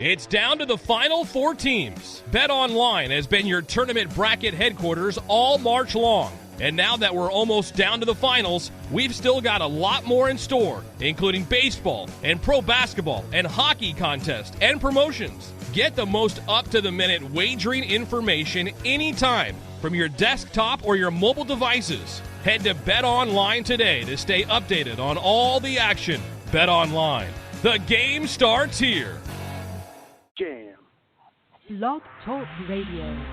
It's down to the final 4 teams. BetOnline has been your tournament bracket headquarters all March long. And now that we're almost down to the finals, we've still got a lot more in store, including baseball and pro basketball and hockey contests and promotions. Get the most up-to-the-minute wagering information anytime from your desktop or your mobile devices. Head to BetOnline today to stay updated on all the action. BetOnline, the game starts here. Jam. Blog Talk Radio.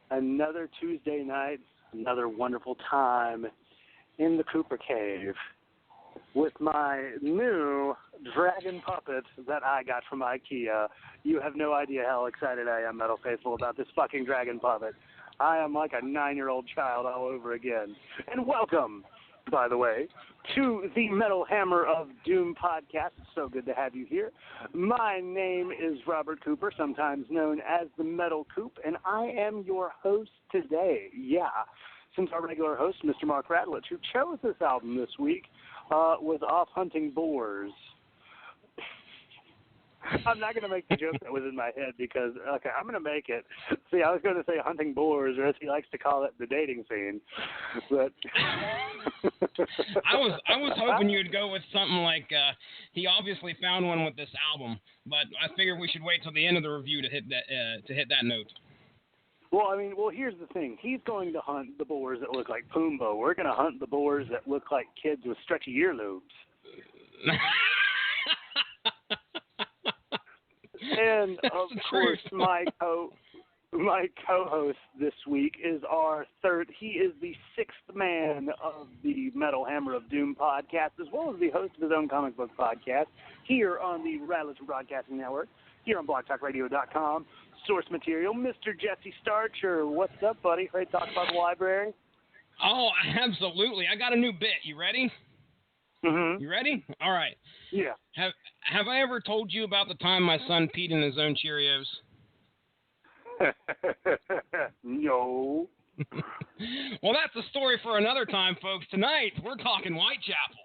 Another Tuesday night, another wonderful time in the Cooper Cave with my new dragon puppet that I got from IKEA. You have no idea how excited I am, Metal Faithful, about this fucking dragon puppet. I am like a 9-year-old child all over again. And welcome, by the way, to the Metal Hammer of Doom podcast. It's so good to have you here. My name is Robert Cooper, sometimes known as the Metal Coop, and I am your host today. Yeah, since our regular host, Mr. Mark Radlich, who chose this album this week, was off hunting boars. I'm not going to make the joke that was in my head because, okay, I'm going to make it. See, I was going to say hunting boars, or as he likes to call it, the dating scene. But I was hoping you'd go with something like he obviously found one with this album, but I figured we should wait till the end of the review to hit that note. Well, here's the thing. He's going to hunt the boars that look like Pumbaa. We're going to hunt the boars that look like kids with stretchy earlobes. And, of course, my co-host this week is he is the 6th man of the Metal Hammer of Doom podcast, as well as the host of his own comic book podcast here on the Radlich Broadcasting Network, here on BlogTalkRadio.com. Source material, Mr. Jesse Starcher. What's up, buddy? Ready to talk about the library? Oh, absolutely. I got a new bit. You ready? Mm-hmm. You ready? All right. Yeah. Have I ever told you about the time my son peed in his own Cheerios? No. Well, that's a story for another time, folks. Tonight, we're talking Whitechapel.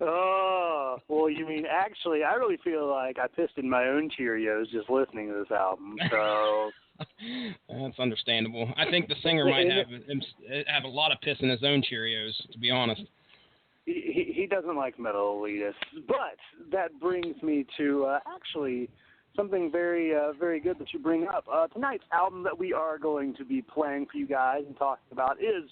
Oh, well, you mean, actually, I really feel like I pissed in my own Cheerios just listening to this album, so... That's understandable. I think the singer might have a lot of piss in his own Cheerios, to be honest. He doesn't like metal elitists, but that brings me to actually something very, very good that you bring up. Tonight's album that we are going to be playing for you guys and talking about is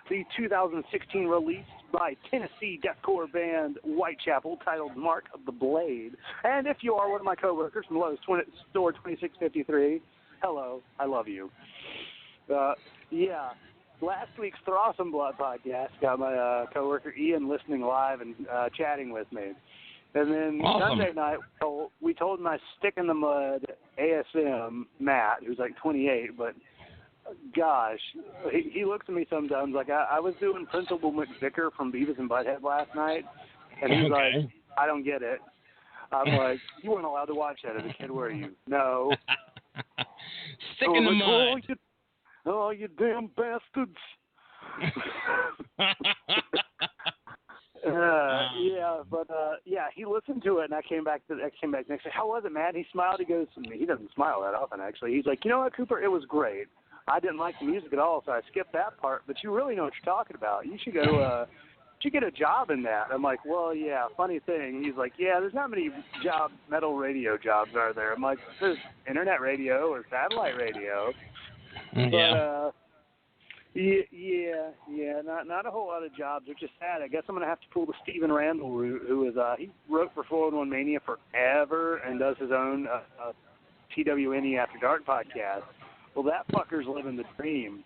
the 2016 release by Tennessee deathcore band Whitechapel titled Mark of the Blade. And if you are one of my coworkers from Lowe's Store 2653, hello, I love you. Yeah. Last week's Throssom Blood podcast got my coworker Ian listening live and chatting with me. And then awesome. Sunday night, we told my stick in the mud ASM, Matt, who's like 28, but gosh, he looks at me sometimes like I was doing Principal McVicker from Beavis and Butthead last night, and he's like, I don't get it. I'm like, you weren't allowed to watch that as a kid, were you? No. Stick in the mud. Oh, you damn bastards. He listened to it, and I came back next day. How was it, man? He smiled. He goes, he doesn't smile that often, actually. He's like, you know what, Cooper? It was great. I didn't like the music at all, so I skipped that part. But you really know what you're talking about. You should go. You get a job in that. I'm like, well, yeah. Funny thing. He's like, yeah. There's not many metal radio jobs, are there? I'm like, there's internet radio or satellite radio. Yeah. But, not a whole lot of jobs, which is sad. I guess I'm gonna have to pull the Stephen Randall route, who is he wrote for 401 Mania forever and does his own TWNE After Dark podcast. Well, that fucker's living the dream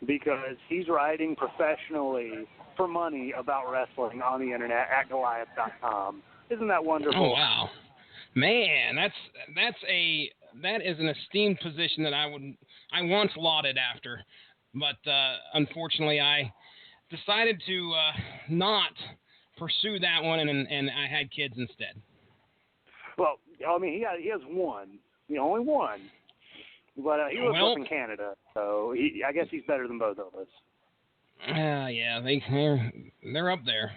because he's writing professionally for money about wrestling on the internet at Goliath.com. Isn't that wonderful? Oh wow, man, that is an esteemed position that I once lauded after. But unfortunately, I decided to not pursue that one, and I had kids instead. Well, I mean, he has one, only one, but he lives up in Canada, so I guess he's better than both of us. Yeah, they're up there.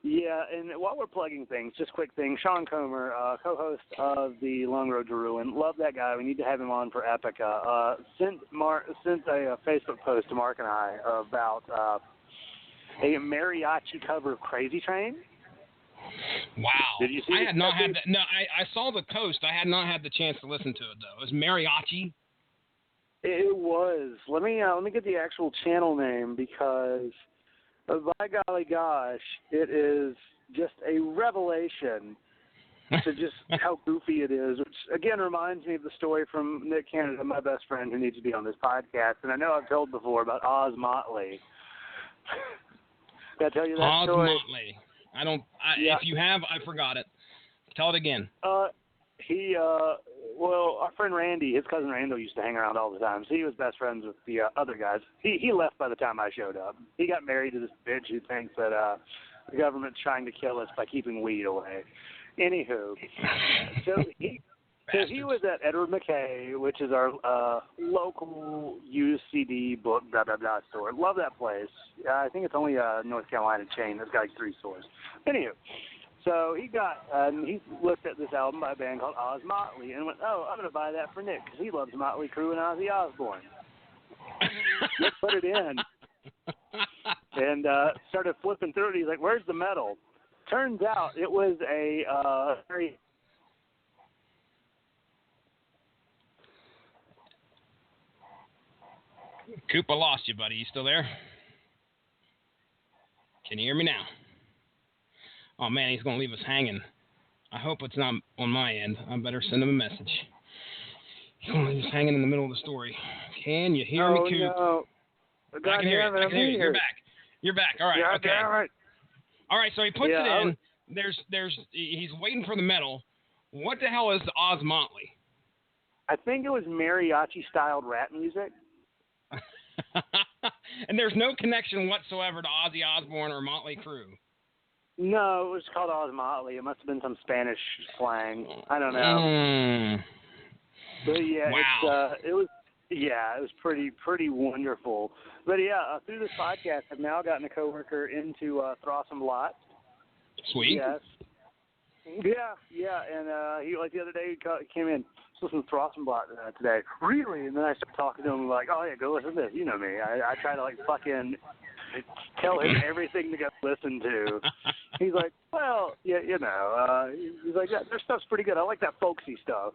Yeah, and while we're plugging things, just quick thing, Sean Comer, co-host of the Long Road to Ruin, love that guy. We need to have him on for Epica. Sent a Facebook post to Mark and I about a mariachi cover of Crazy Train. Wow. Did you see I had not had that. No, I saw the coast. I had not had the chance to listen to it, though. It was mariachi? It was. Let me get the actual channel name because... by golly gosh, it is just a revelation to just how goofy it is, which, again, reminds me of the story from Nick Canada, my best friend who needs to be on this podcast. And I know I've told before about Oz Motley. Did I tell you that story? Oz Motley. If you have, I forgot it. Tell it again. Our friend Randy, his cousin Randall used to hang around all the time, so he was best friends with the other guys. He left by the time I showed up. He got married to this bitch who thinks that the government's trying to kill us by keeping weed away. Anywho, so he was at Edward McKay, which is our local used CD book, blah, blah, blah store. Love that place. I think it's only a North Carolina chain. It's got like 3 stores. Anywho. So he looked at this album by a band called Oz Motley and went, oh, I'm going to buy that for Nick because he loves Motley Crue and Ozzy Osbourne. Nick put it in and started flipping through it. He's like, where's the metal? Turns out it was a very... Cooper lost you, buddy. You still there? Can you hear me now? Oh, man, he's going to leave us hanging. I hope it's not on my end. I better send him a message. He's going to leave us hanging in the middle of the story. Can you hear me, Coop? No. I can hear you. I can hear you. You're back. You're back. All right. Yeah, okay. All right. All right, so he puts it in. He's waiting for the metal. What the hell is Oz Motley? I think it was mariachi-styled rap music. And there's no connection whatsoever to Ozzy Osbourne or Motley Crue. No, it was called Oz Motley. It must have been some Spanish slang. I don't know. But yeah, wow. It was pretty wonderful. But yeah, through this podcast, I've now gotten a coworker into Throssum Lot. Sweet. Yes. Yeah, and he the other day he came in. Listen to Throssum Lot today. Really? And then I started talking to him like, oh yeah, go listen to this. You know me. I try to fucking tell him everything to go listen to. He's like, well, yeah, he's like, yeah, their stuff's pretty good. I like that folksy stuff.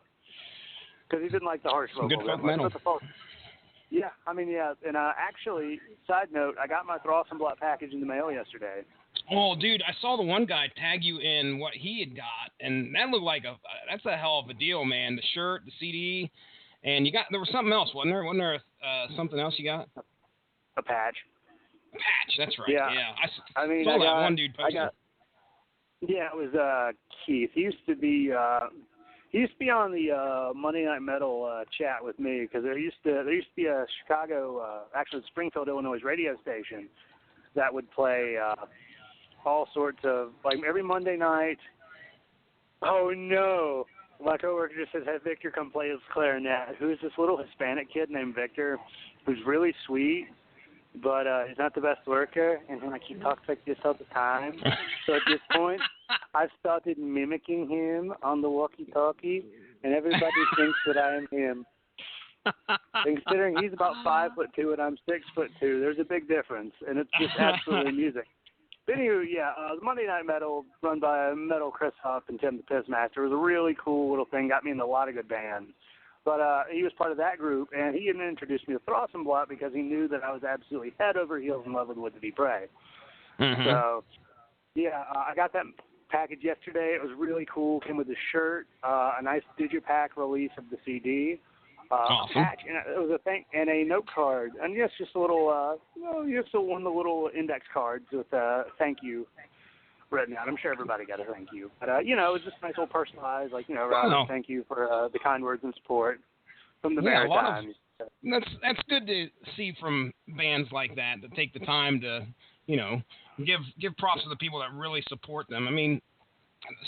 Because he didn't like the harsh vocal. Good folk metal. Yeah, I mean, yeah. And actually, side note, I got my Throssum Lot package in the mail yesterday. Oh, dude, I saw the one guy tag you in what he had got, and that looked like that's a hell of a deal, man. The shirt, the CD, and there was something else, wasn't there? Wasn't there something else you got? A patch. A patch, that's right. Yeah. I mean, saw that one dude posted. Yeah, it was Keith. He used to be on the Monday Night Metal chat with me because there used to be a Chicago, actually Springfield, Illinois radio station that would play all sorts of, like every Monday night. Oh no! My coworker just says, "Have Victor come play his clarinet." Who's this little Hispanic kid named Victor, who's really sweet, but he's not the best worker, and then he talks like this all the time. So at this point, I've started mimicking him on the walkie-talkie, and everybody thinks that I am him. Considering he's about 5'2" and I'm 6'2", there's a big difference, and it's just absolutely music. But anyway, the Monday Night Metal, run by Metal Chris Huff and Tim the Pissmaster, was a really cool little thing. Got me in a lot of good bands. But he was part of that group, and he introduced me to Throssenblatt because he knew that I was absolutely head over heels in love with Would Be Pray. Mm-hmm. So, I got that package yesterday. It was really cool. Came with a shirt, a nice digipack release of the CD. Awesome. Patch, and it was a thing, and a note card, and yes, just a little, just one of the little index cards with thank you written out. I'm sure everybody got a thank you, but it was just nice little personalized, thank you for the kind words and support from the Maritimes. That's good to see from bands like that take the time to, give props to the people that really support them. I mean,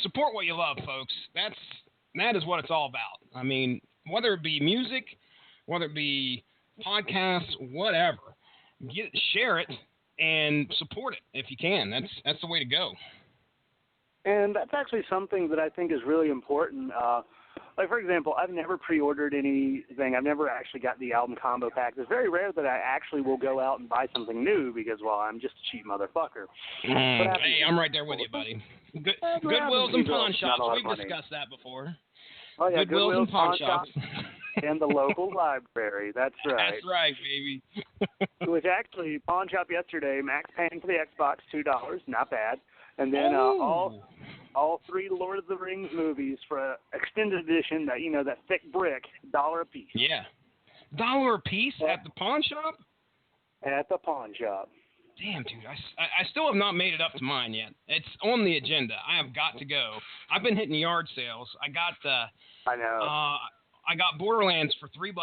support what you love, folks. That is what it's all about. I mean, whether it be music, whether it be podcasts, whatever, share it and support it if you can. That's the way to go. And that's actually something that I think is really important. Like, for example, I've never pre-ordered anything. I've never actually got the album combo pack. It's very rare that I actually will go out and buy something new because, well, I'm just a cheap motherfucker. Hey, I'm right there with you, buddy. Goodwills and pawn shops. We've discussed that before. Oh, yeah, Goodwills and pawn shops. And the local library. That's right. That's right, baby. Which actually, pawn shop yesterday, Max paying for the Xbox, $2. Not bad. And then all 3 Lord of the Rings movies for extended edition, that thick brick, $1 a piece. Yeah. $1 a piece at the pawn shop? At the pawn shop. Damn, dude, I still have not made it up to mine yet. It's on the agenda. I have got to go. I've been hitting yard sales. I got I know. I got Borderlands for $3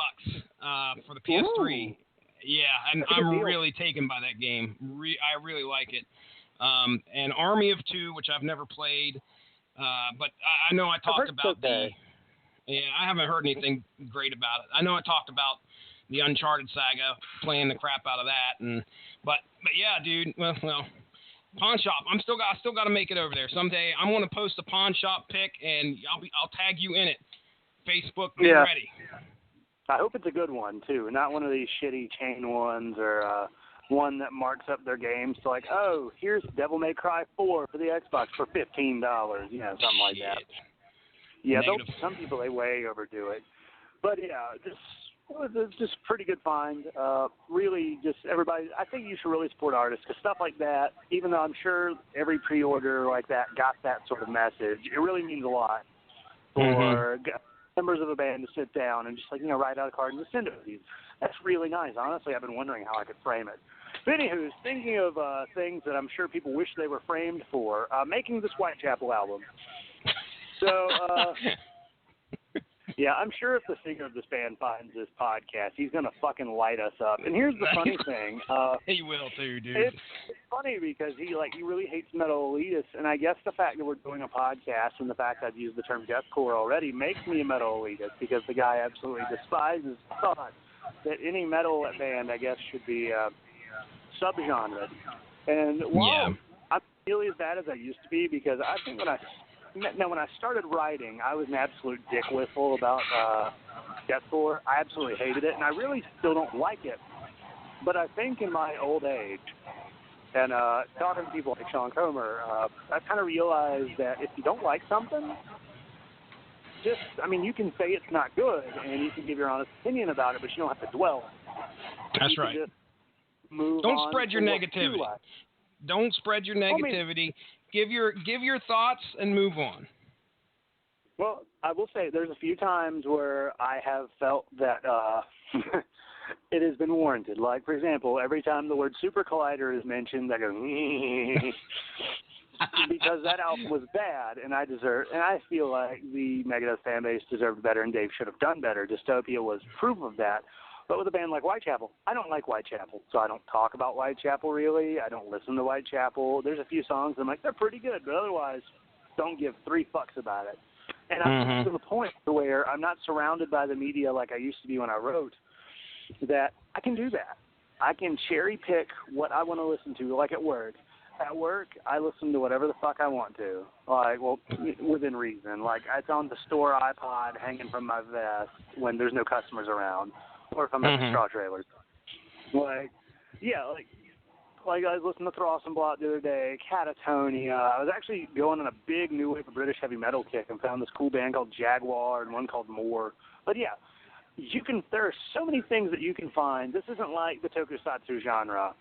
for the PS3. Ooh. Yeah, and I'm really taken by that game. I really like it. And Army of Two, which I've never played, but I know I talked about I haven't heard anything great about it. I know I talked about the Uncharted saga, playing the crap out of that, but yeah, dude. Well, pawn shop. I still got to make it over there someday. I'm going to post a pawn shop pic, and I'll tag you in it. Facebook, be ready. I hope it's a good one too, not one of these shitty chain ones or one that marks up their games to like, oh, here's Devil May Cry 4 for the Xbox for $15, something like that. Yeah, some people they way overdo it, but it's just a pretty good find. Really, just everybody. I think you should really support artists because stuff like that. Even though I'm sure every pre-order like that got that sort of message, it really means a lot for members of a band to sit down and just write out a card and just send it to you. That's really nice. Honestly, I've been wondering how I could frame it. But anywho, thinking of things that I'm sure people wish they were framed for, making this Whitechapel album. So. Yeah, I'm sure if the singer of this band finds this podcast, he's going to fucking light us up. And here's the funny thing. He will too, dude. It's funny because he really hates metal elitists, and I guess the fact that we're doing a podcast and the fact I've used the term deathcore already makes me a metal elitist because the guy absolutely despises thought that any metal band, I guess, should be subgenre. And while I'm not really as bad as I used to be because I think when I started writing, I was an absolute dick whistle about deathcore. I absolutely hated it, and I really still don't like it. But I think in my old age, and talking to people like Sean Comer, I kind of realized that if you don't like something, you can say it's not good, and you can give your honest opinion about it, but you don't have to dwell. That's right. Don't spread your negativity. Don't spread your negativity. Give your thoughts and move on. Well, I will say there's a few times where I have felt that it has been warranted. Like, for example, every time the word Super Collider is mentioned, I go, because that album was bad, and I feel like the Megadeth fan base deserved better, and Dave should have done better. Dystopia was proof of that. But with a band like Whitechapel, I don't like Whitechapel, so I don't talk about Whitechapel really. I don't listen to Whitechapel. There's a few songs I'm like, they're pretty good, but otherwise don't give 3 fucks about it. And I'm to the point to where I'm not surrounded by the media like I used to be when I wrote, that I can do that. I can cherry pick what I want to listen to, like at work. At work, I listen to whatever the fuck I want to, like, well, within reason. Like, it's on the store iPod hanging from my vest when there's no customers around, or if I'm at the straw trailers. Like, yeah, like I was listening to Thross and Blot the other day, Catatonia. I was actually going on a big new wave of British heavy metal kick and found this cool band called Jaguar and one called More. But yeah, there are so many things that you can find. This isn't like the tokusatsu genre,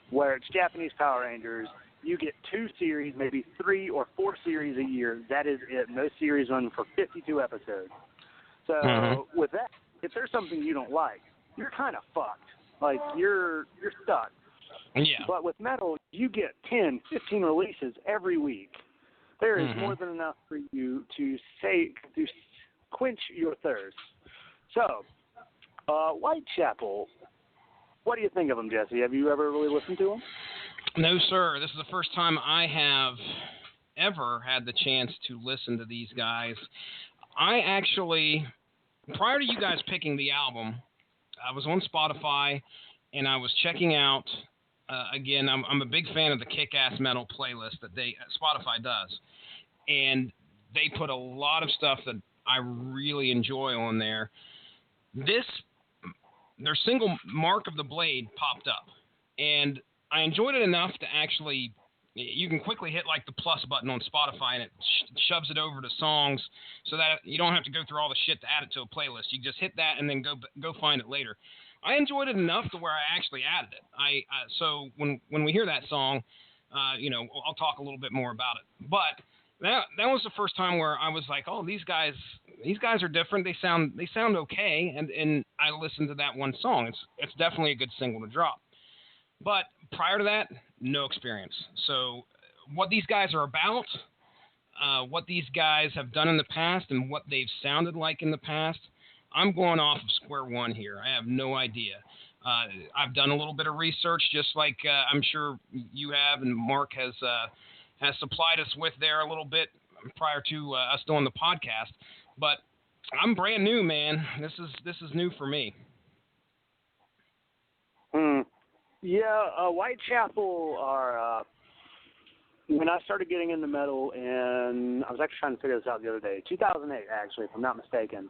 where it's Japanese Power Rangers. You get 2 series, maybe 3 or 4 series a year. That is it. And those series run for 52 episodes. So with that, if there's something you don't like, you're kind of fucked. Like, you're stuck. Yeah. But with metal, you get 10, 15 releases every week. There is more than enough for you to quench your thirst. So, Whitechapel, what do you think of them, Jesse? Have you ever really listened to them? No, sir. This is the first time I have ever had the chance to listen to these guys. I actually, prior to you guys picking the album, I was on Spotify and I was checking out. Again, I'm a big fan of the Kick-Ass Metal playlist that Spotify does, and they put a lot of stuff that I really enjoy on there. Their single Mark of the Blade popped up, and I enjoyed it enough to actually, you can quickly hit like the plus button on Spotify and it shoves it over to songs so that you don't have to go through all the shit to add it to a playlist. You just hit that and then go find it later. I enjoyed it enough to where I actually added it. So when we hear that song, I'll talk a little bit more about it. But that was the first time where I was like, oh, these guys are different. They sound okay. And I listened to that one song. It's definitely a good single to drop. But prior to that, no experience. So what these guys are about, what these guys have done in the past, and what they've sounded like in the past, I'm going off of square one here. I have no idea. I've done a little bit of research, just like I'm sure you have, and Mark has supplied us with there a little bit prior to us doing the podcast. But I'm brand new, man. This is new for me. Yeah, Whitechapel are. When I started getting into metal, and I was actually trying to figure this out the other day, 2008 actually, if I'm not mistaken.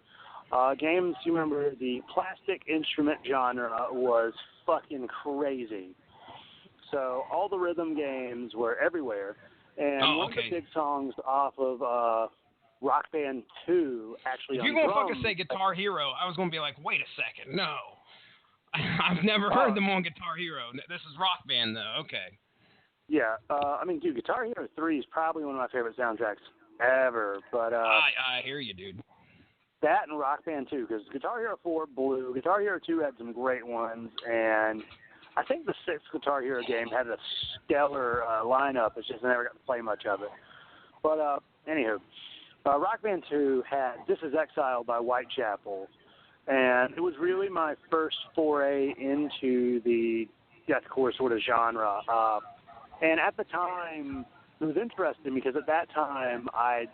Games, you remember, the plastic instrument genre was fucking crazy. So all the rhythm games were everywhere. And one of the big songs off of Rock Band 2 actually on drums. You're going to fucking say Guitar Hero. I was going to be like, wait a second, no. I've never heard them on Guitar Hero. This is Rock Band, though. Okay. Yeah. Dude, Guitar Hero 3 is probably one of my favorite soundtracks ever. But I hear you, dude. That and Rock Band 2, because Guitar Hero 4 blew. Guitar Hero 2 had some great ones, and I think the 6th Guitar Hero game had a stellar lineup. It's just I never got to play much of it. But anywho, Rock Band 2 had This Is Exile by Whitechapel, and it was really my first foray into the deathcore sort of genre. And at the time, it was interesting because at that time,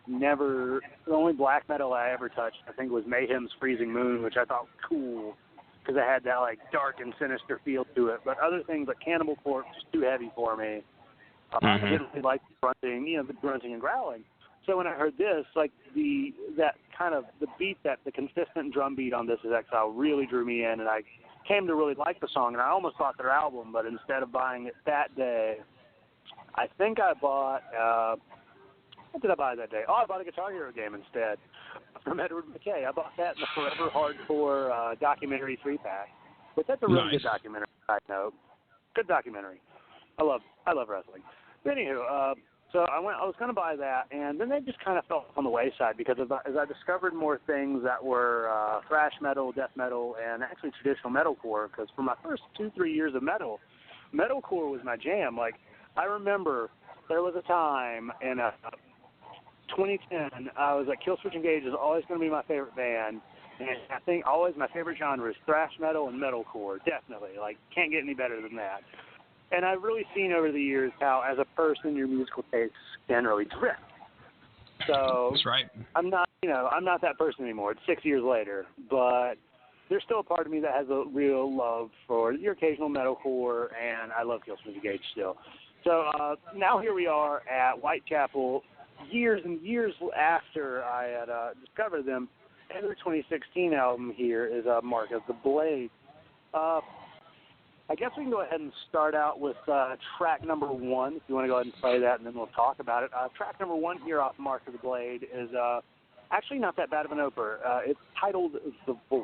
the only black metal I ever touched, I think, was Mayhem's Freezing Moon, which I thought was cool because it had that, like, dark and sinister feel to it. But other things like Cannibal Corpse was too heavy for me. I didn't really like the grunting and growling. So when I heard this, like, the consistent drum beat on This Is Exile really drew me in, and I came to really like the song, and I almost bought their album, but instead of buying it that day, I think I bought, what did I buy that day? Oh, I bought a Guitar Hero game instead from Edward McKay. I bought that in the Forever Hardcore documentary 3-pack. But that's a really good documentary, side note. Good documentary. I love wrestling. But anywho, so I was going to buy that, and then they just kind of fell on the wayside because as I discovered more things that were thrash metal, death metal, and actually traditional metalcore, because for my first 2-3 years of metalcore was my jam. Like, I remember there was a time in 2010, I was like, Killswitch Engage is always going to be my favorite band, And I think always my favorite genre is thrash metal and metalcore, definitely. Like, can't get any better than that. And I've really seen over the years how, as a person, your musical tastes can really drift. So that's right. I'm not that person anymore. It's 6 years later, but there's still a part of me that has a real love for your occasional metalcore, and I love Killswitch Engage still. So now here we are at Whitechapel, years and years after I had discovered them, and their 2016 album here is Mark of the Blade. I guess we can go ahead and start out with track number 1, if you want to go ahead and play that, and then we'll talk about it. Track number 1 here off Mark of the Blade is actually not that bad of an opener. It's titled The Void.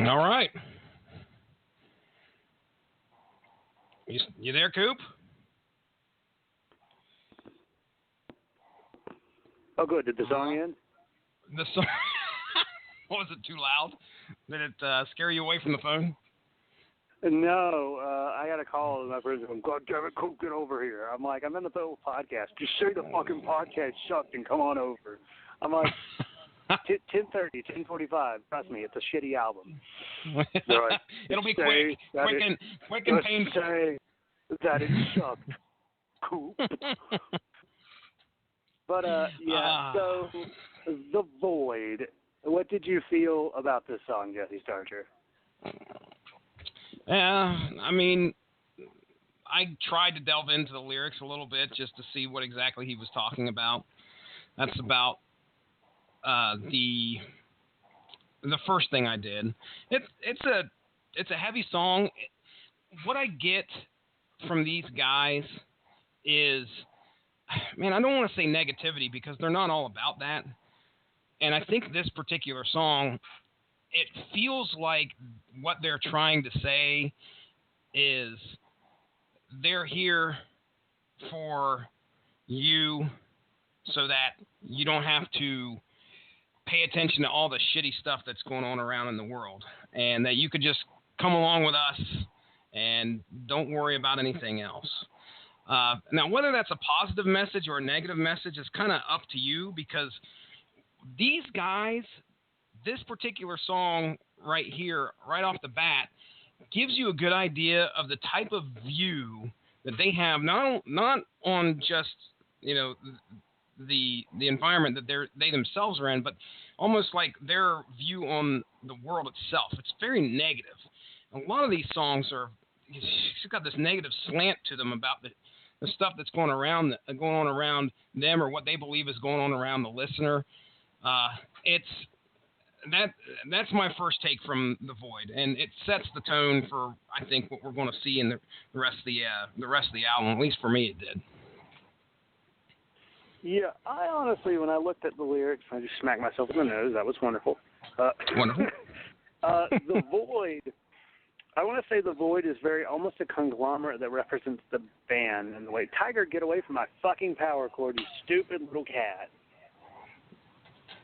All right. You there, Coop? Oh, good. Did the song end? The song. Was it too loud? Did it scare you away from the phone? No, I got a call and my friends going, God damn it, Coop, get over here. I'm like, I'm in the middle of a podcast. Just say the fucking podcast sucked and come on over. I'm like, 10:30, 10:45. Trust me, it's a shitty album. Like, it'll be quick and painful. Say that it sucked, Coop. But yeah. So The Void. What did you feel about this song, Jesse Starcher? I mean, I tried to delve into the lyrics a little bit just to see what exactly he was talking about. That's about the first thing I did. It's a heavy song. What I get from these guys is, man, I don't want to say negativity because they're not all about that. And I think this particular song, it feels like what they're trying to say is they're here for you so that you don't have to pay attention to all the shitty stuff that's going on around in the world, and that you could just come along with us and don't worry about anything else. Now, whether that's a positive message or a negative message is kind of up to you, because these guys, this particular song right here, right off the bat, gives you a good idea of the type of view that they have, not on just, you know, the environment that they themselves are in, but almost like their view on the world itself. It's very negative. A lot of these songs are, she's got this negative slant to them about the stuff that's going on around them, or what they believe is going on around the listener. That's my first take from The Void, and it sets the tone for, I think, what we're going to see in the rest of the album. At least for me, it did. Yeah, I honestly, when I looked at the lyrics, I just smacked myself in the nose. That was wonderful. Wonderful. The Void, I want to say The Void is almost a conglomerate that represents the band in the way, Tiger, get away from my fucking power cord, you stupid little cat.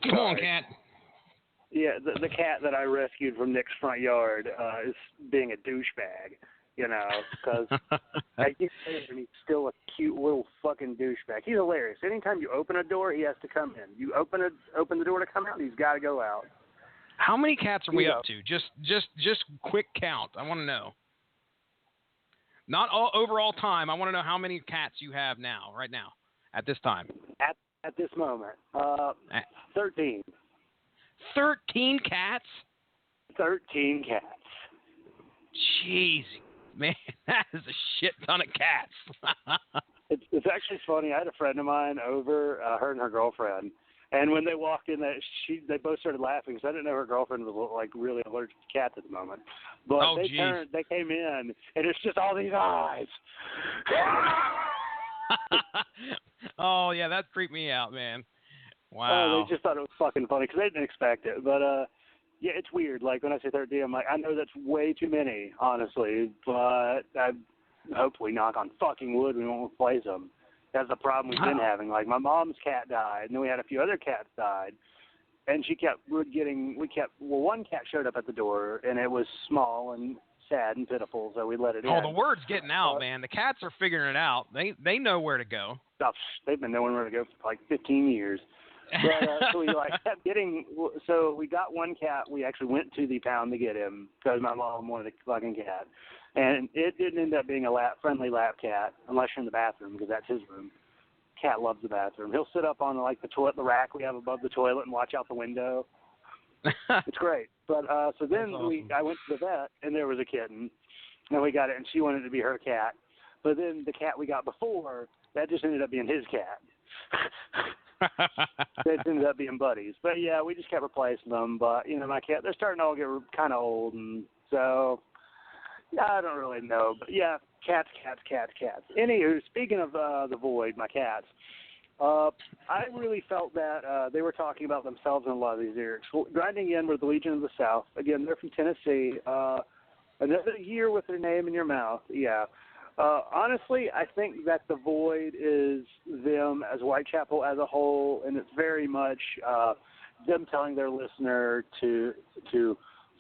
Come on, cat. Yeah, the cat that I rescued from Nick's front yard is being a douchebag, because he's still a cute little fucking douchebag. He's hilarious. Anytime you open a door, he has to come in. You open the door to come out, he's got to go out. How many cats are we up to? Just quick count. I want to know. Not all overall time. I want to know how many cats you have now, right now, at this time. At this moment, 13. 13 cats? 13 cats. Jeez, man, that is a shit ton of cats. It's actually funny. I had a friend of mine over, her and her girlfriend, and when they walked in, they both started laughing because I didn't know her girlfriend was like really allergic to cats at the moment. But they came in, and it's just all these eyes. Oh yeah, that freaked me out, man. Wow. Oh, they just thought it was fucking funny because they didn't expect it. But yeah, it's weird. Like when I say 13, I'm like, I know that's way too many, honestly. But I hopefully, knock on fucking wood, we won't replace them. That's the problem we've been having. Like my mom's cat died, and then we had a few other cats died, and one cat showed up at the door, and it was small and sad and pitiful, so we let it in. Oh, the word's getting out, man. The cats are figuring it out. They know where to go. They've been knowing where to go for like 15 years. But so we kept getting. So we got one cat. We actually went to the pound to get him because my mom wanted a fucking cat, and it didn't end up being a friendly lap cat unless you're in the bathroom because that's his room. Cat loves the bathroom. He'll sit up on the rack we have above the toilet and watch out the window. It's great. But so then awesome. I went to the vet and there was a kitten, and we got it, and she wanted it to be her cat. But then the cat we got before, that just ended up being his cat. They ended up being buddies. But yeah, we just kept replacing them. But my cat, they're starting to all get kind of old, and so yeah, I don't really know. But yeah, cats. Anywho, speaking of the Void, my cats, I really felt that they were talking about themselves in a lot of these lyrics. Grinding in with the Legion of the South. Again, they're from Tennessee. Another year with their name in your mouth. Yeah. Honestly, I think that the Void is them as Whitechapel as a whole, and it's very much them telling their listener to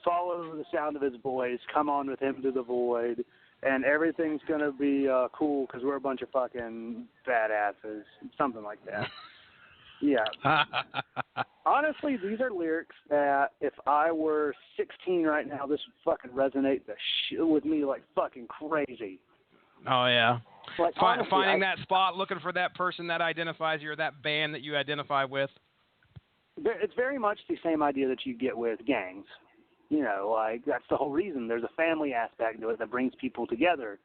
follow the sound of his voice, come on with him to the Void, and everything's going to be cool because we're a bunch of fucking badasses, something like that. Yeah. Honestly, these are lyrics that if I were 16 right now, this would fucking resonate with me like fucking crazy. Oh, yeah. Like, honestly, finding that spot, looking for that person that identifies you or that band that you identify with. It's very much the same idea that you get with gangs. Like that's the whole reason. There's a family aspect to it that brings people together.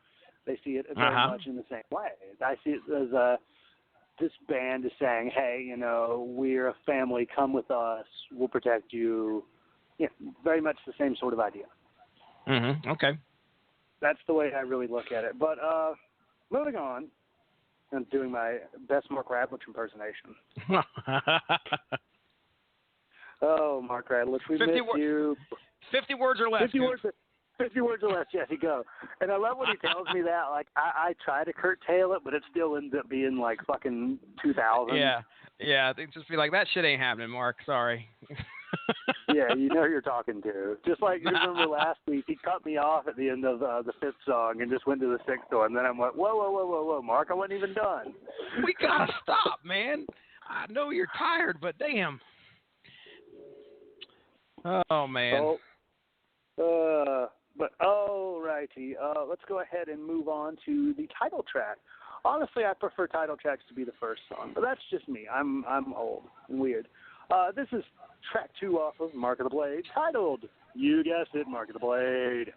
They see it very much in the same way. I see it as this band is saying, hey, we're a family. Come with us. We'll protect you. Yeah, very much the same sort of idea. Mm-hmm. Okay. That's the way I really look at it. But moving on, I'm doing my best Mark Radlich impersonation. Oh, Mark Radlich, we miss you. 50 words or less. 50 words or less, yes, you go. And I love when he tells me that. Like, I try to curtail it, but it still ends up being like fucking 2000. Yeah. They just be like, that shit ain't happening, Mark. Sorry. Yeah, you're talking to. Just like you remember last week, he cut me off at the end of the fifth song and just went to the sixth one. Then I'm like, whoa, Mark, I wasn't even done. We gotta stop, man. I know you're tired, but damn. Oh man. But alrighty, let's go ahead and move on to the title track. Honestly, I prefer title tracks to be the first song, but that's just me. I'm old and weird. This is track 2 off of Mark of the Blade, titled, you guessed it, Mark of the Blade.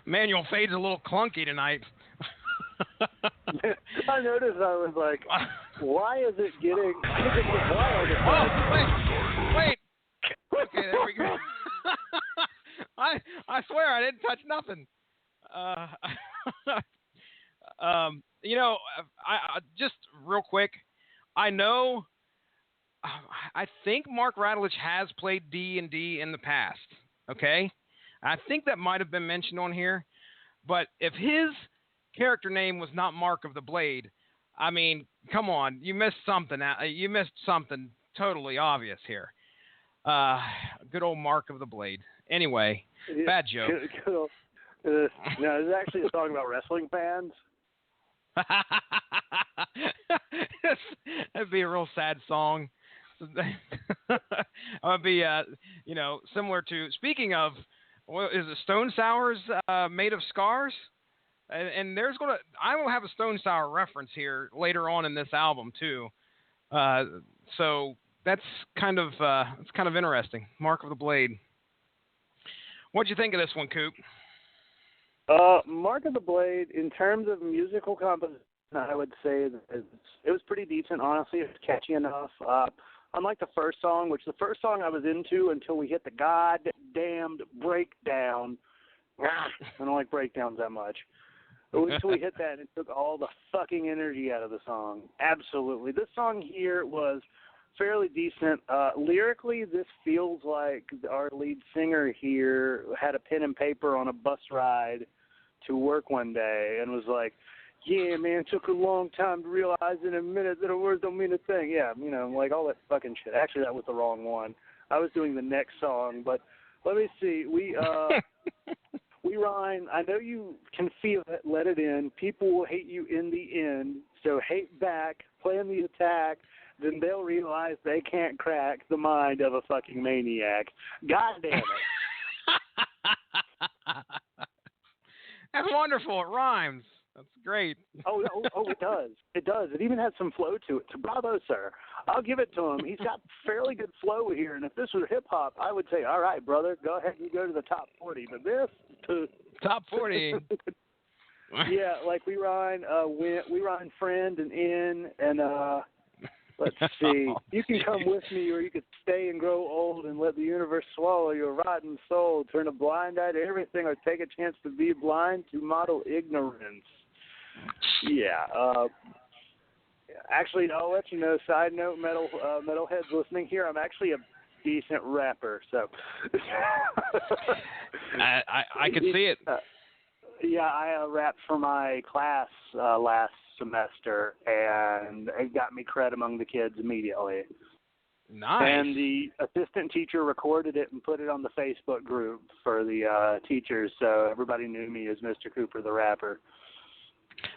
manual fade's a little clunky tonight. I noticed. I was like, why is it getting? Wait. Okay, there we go. I swear I didn't touch nothing. I just real quick. I know. I think Mark Radulich has played D&D in the past. Okay, I think that might have been mentioned on here. But if his character name was not Mark of the Blade, I mean, come on, you missed something. You missed something totally obvious here. Good old Mark of the Blade. Anyway, bad joke. No, this is actually a song about wrestling fans. That'd be a real sad song. It would be, similar to. Speaking of, is it Stone Sour's Made of Scars? And I will have a Stone Sour reference here later on in this album too. So that's kind of interesting. Mark of the Blade. What'd you think of this one, Coop? Mark of the Blade, in terms of musical composition, I would say that it was pretty decent, honestly. It was catchy enough. Unlike the first song, which the first song I was into until we hit the goddamned breakdown. I don't like breakdowns that much. Until we hit that, it took all the fucking energy out of the song. Absolutely. This song here was fairly decent. Lyrically, this feels like our lead singer here had a pen and paper on a bus ride to work one day and was like, yeah, man, it took a long time to realize in a minute that a word don't mean a thing. Yeah, like all that fucking shit. Actually, that was the wrong one. I was doing the next song, but let me see. We Ryan, I know you can feel it, let it in. People will hate you in the end, so hate back, plan the attack, then they'll realize they can't crack the mind of a fucking maniac. God damn it. That's wonderful. It rhymes. That's great. Oh, it does. It does. It even has some flow to it. So bravo, sir. I'll give it to him. He's got fairly good flow here, and if this was hip-hop, I would say, all right, brother, go ahead and go to the top 40. But this... Top 40. Yeah, like we rhyme friend and in, and let's see. You can come with me, or you could stay and grow old and let the universe swallow your rotten soul. Turn a blind eye to everything, or take a chance to be blind to model ignorance. Yeah. Actually, I'll let you know. Side note, metalheads listening here, I'm actually a decent rapper. So. I can see it. Yeah, I rapped for my class last semester, and it got me cred among the kids immediately. Nice. And the assistant teacher recorded it and put it on the Facebook group for the teachers, so everybody knew me as Mr. Cooper the rapper.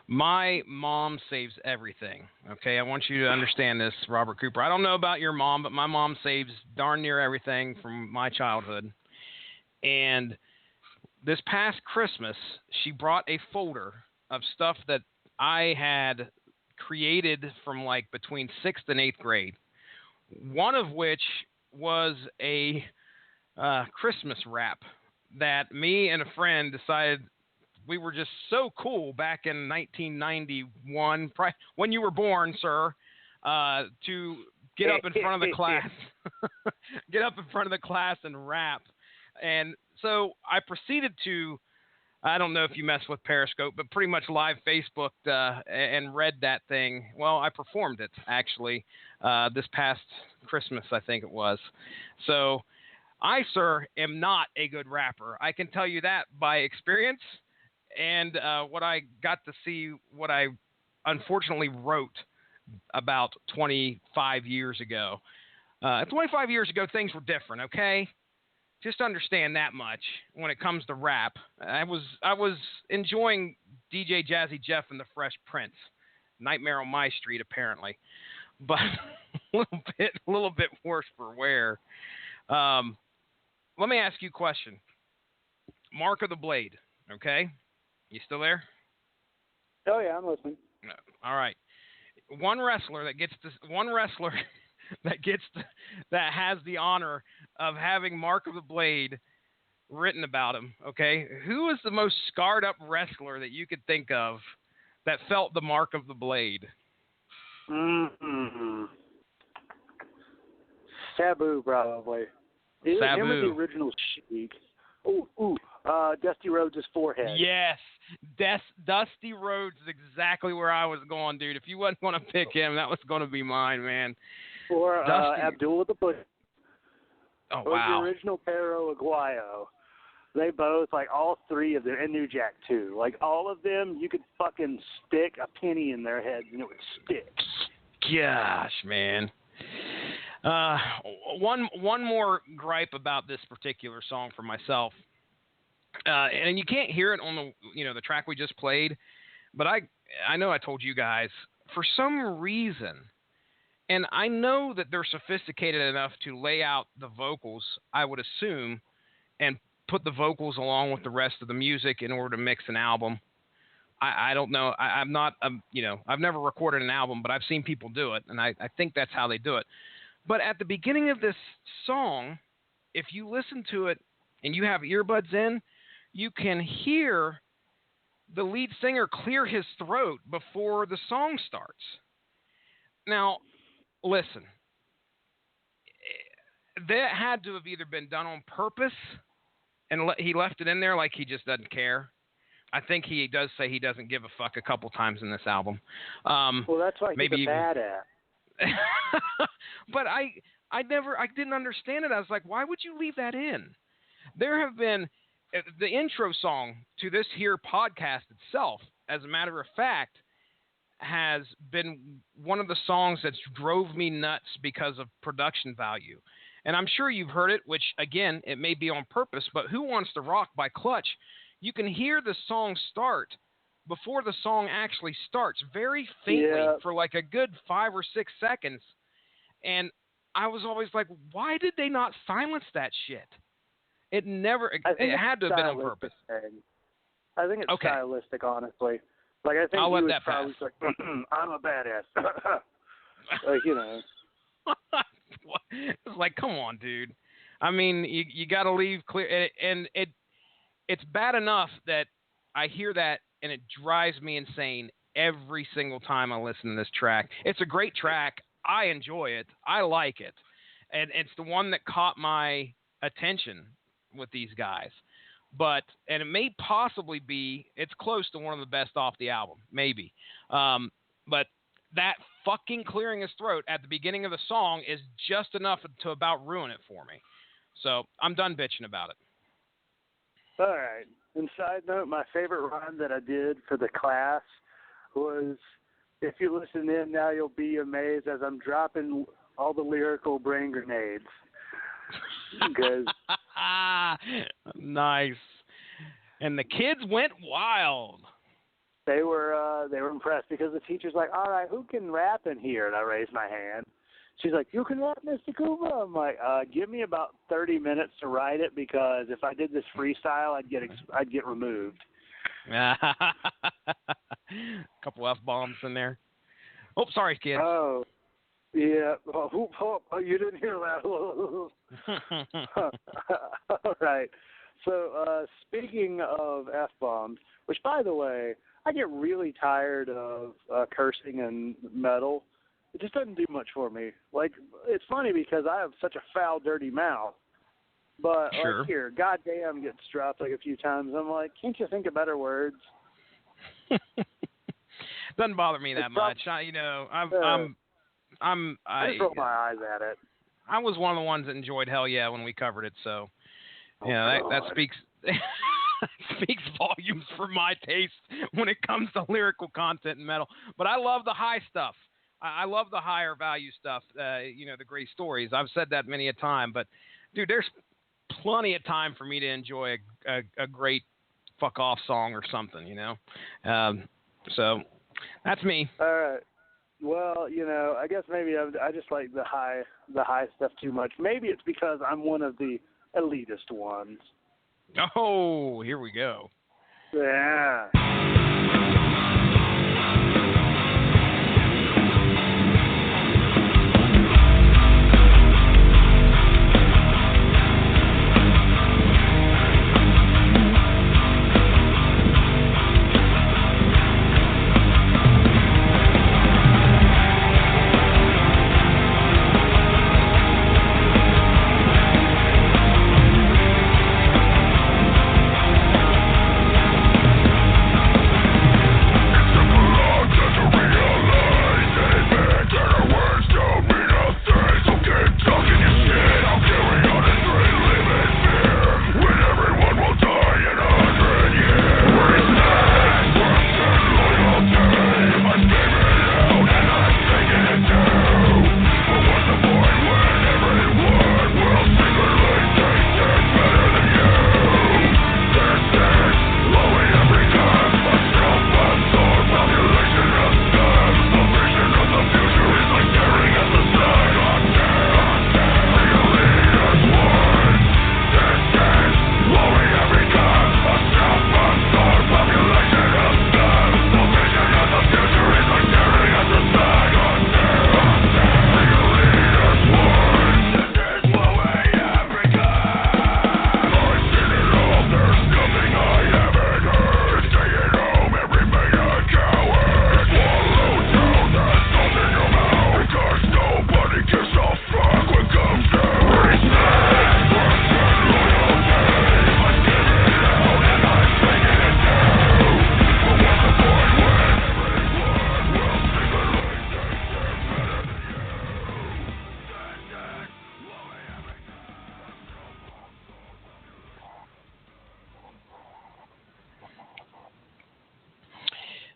My mom saves everything. Okay, I want you to understand this, Robert Cooper. I don't know about your mom, but my mom saves darn near everything from my childhood. And this past Christmas, she brought a folder of stuff that I had created from like between 6th and 8th grade. One of which was a Christmas rap that me and a friend decided we were just so cool back in 1991, when you were born, sir, to get up in front of the class, and rap. And so I proceeded to, I don't know if you mess with Periscope, but pretty much live Facebooked and read that thing. Well, I performed it, actually, this past Christmas, I think it was. So I, sir, am not a good rapper. I can tell you that by experience and what I got to see, what I unfortunately wrote about 25 years ago. 25 years ago, things were different, okay? Just understand that much when it comes to rap. I was enjoying DJ Jazzy Jeff and the Fresh Prince, Nightmare on My Street, apparently, but a little bit worse for wear. Let me ask you a question. Mark of the Blade, okay? You still there? Oh yeah, I'm listening. All right. One wrestler that has the honor of having Mark of the Blade written about him, okay? Who is the most scarred up wrestler that you could think of that felt the mark of the blade? Mm-hmm. Sabu, probably. Sabu. Him or the original Sheik. Dusty Rhodes' forehead. Yes. Dusty Rhodes is exactly where I was going, dude. If you wasn't going to pick him, that was going to be mine, man. Or Abdul the Bush. Oh, or wow. the original Perro Aguayo. They both, like, all three of them, and New Jack, too. Like, all of them, you could fucking stick a penny in their heads, and it would stick. Gosh, man. One more gripe about this particular song for myself. And you can't hear it on the track we just played, but I know I told you guys, for some reason, and I know that they're sophisticated enough to lay out the vocals, I would assume, and put the vocals along with the rest of the music in order to mix an album. I don't know. I'm not, I've never recorded an album, but I've seen people do it, and I think that's how they do it. But at the beginning of this song, if you listen to it and you have earbuds in, you can hear the lead singer clear his throat before the song starts. Now, listen, that had to have either been done on purpose and he left it in there like he just doesn't care. I think he does say he doesn't give a fuck a couple times in this album. Well, that's why he's a badass. But I didn't understand it. I was like, why would you leave that in? There have been the intro song to this here podcast itself, as a matter of fact, has been one of the songs that's drove me nuts because of production value. And I'm sure you've heard it, which, again, it may be on purpose, but Who Wants to Rock by Clutch, you can hear the song start before the song actually starts, very faintly for like a good 5 or 6 seconds. And I was always like, why did they not silence that shit? It had to have been on purpose. I think it's stylistic, honestly. Like, I think I'll let was that probably pass. Like, I'm a badass. Like, you know. It's like, come on, dude. I mean, you got to leave clear. And it's bad enough that I hear that and it drives me insane every single time I listen to this track. It's a great track. I enjoy it. I like it. And it's the one that caught my attention with these guys. And it may possibly be, it's close to one of the best off the album, maybe. But that fucking clearing his throat at the beginning of the song is just enough to about ruin it for me. So I'm done bitching about it. All right. And side note, my favorite rhyme that I did for the class was, if you listen in now, you'll be amazed as I'm dropping all the lyrical brain grenades. Because nice. And the kids went wild. They were impressed because the teacher's like, all right, who can rap in here? And I raised my hand. She's like, you can rap, Mr. Cooper? I'm like, give me about 30 minutes to write it, because if I did this freestyle, I'd get removed. A couple F-bombs in there. Oh, sorry, kids. Oh, yeah. Oh, you didn't hear that. All right. So speaking of F-bombs, which, by the way, I get really tired of cursing and metal. It just doesn't do much for me. Like, it's funny because I have such a foul, dirty mouth. But sure. Like here, goddamn gets dropped like a few times. I'm like, can't you think of better words? Doesn't bother me that much. I just roll my eyes at it. I was one of the ones that enjoyed Hell Yeah when we covered it. So, that speaks speaks volumes for my taste when it comes to lyrical content in metal. But I love the high stuff. I love the higher value stuff, the great stories. I've said that many a time. But, dude, there's plenty of time for me to enjoy a great fuck off song or something, So that's me. All right. Well, I guess maybe I just like the high stuff too much. Maybe it's because I'm one of the elitist ones. Oh, here we go. Yeah.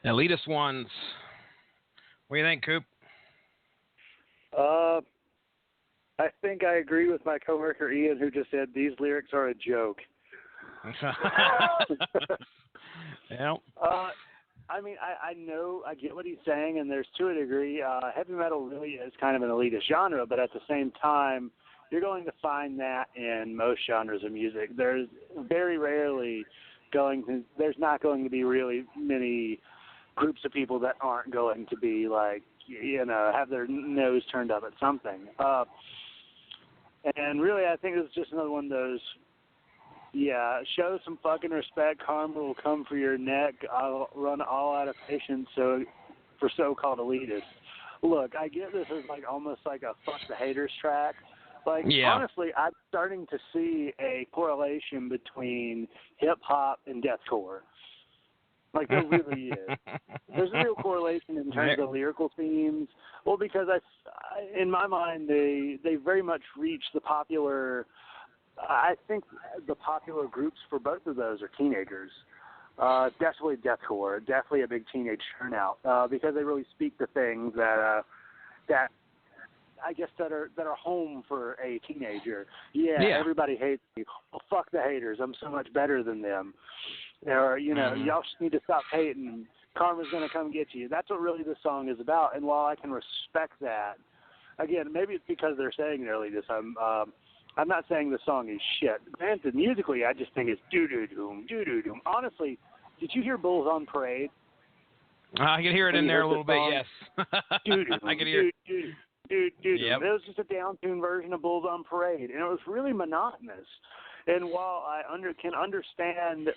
Elitist ones. What do you think, Coop? I think I agree with my coworker Ian, who just said these lyrics are a joke. Yeah. I mean, I know, I get what he's saying, and there's to a degree, heavy metal really is kind of an elitist genre, but at the same time, you're going to find that in most genres of music. There's very rarely there's not going to be really many groups of people that aren't going to be like, have their nose turned up at something. And really, I think it's just another one of those, show some fucking respect. Karma will come for your neck. I'll run all out of patience for so-called elitists. Look, I get this as like almost like a fuck the haters track. Like, honestly, I'm starting to see a correlation between hip-hop and deathcore. Like, there really is. There's a real correlation in terms of lyrical themes. Well, because in my mind, they very much reach the popular. I think the popular groups for both of those are teenagers. Definitely deathcore, definitely a big teenage turnout, because they really speak to things that I guess that are home for a teenager. Everybody hates me. Well, fuck the haters. I'm so much better than them. Or, y'all just need to stop hating. Karma's going to come get you. That's what really this song is about. And while I can respect that, again, maybe it's because they're saying they're elitist. I'm not saying the song is shit. Granted, musically, I just think it's doo-doo-doom, doo-doo-doom. Honestly, did you hear Bulls on Parade? I can hear it in there a little bit, yes. Doo-doo, I can hear it. Doo-doo. Yep. It was just a down-tuned version of Bulls on Parade, and it was really monotonous. And while I can understand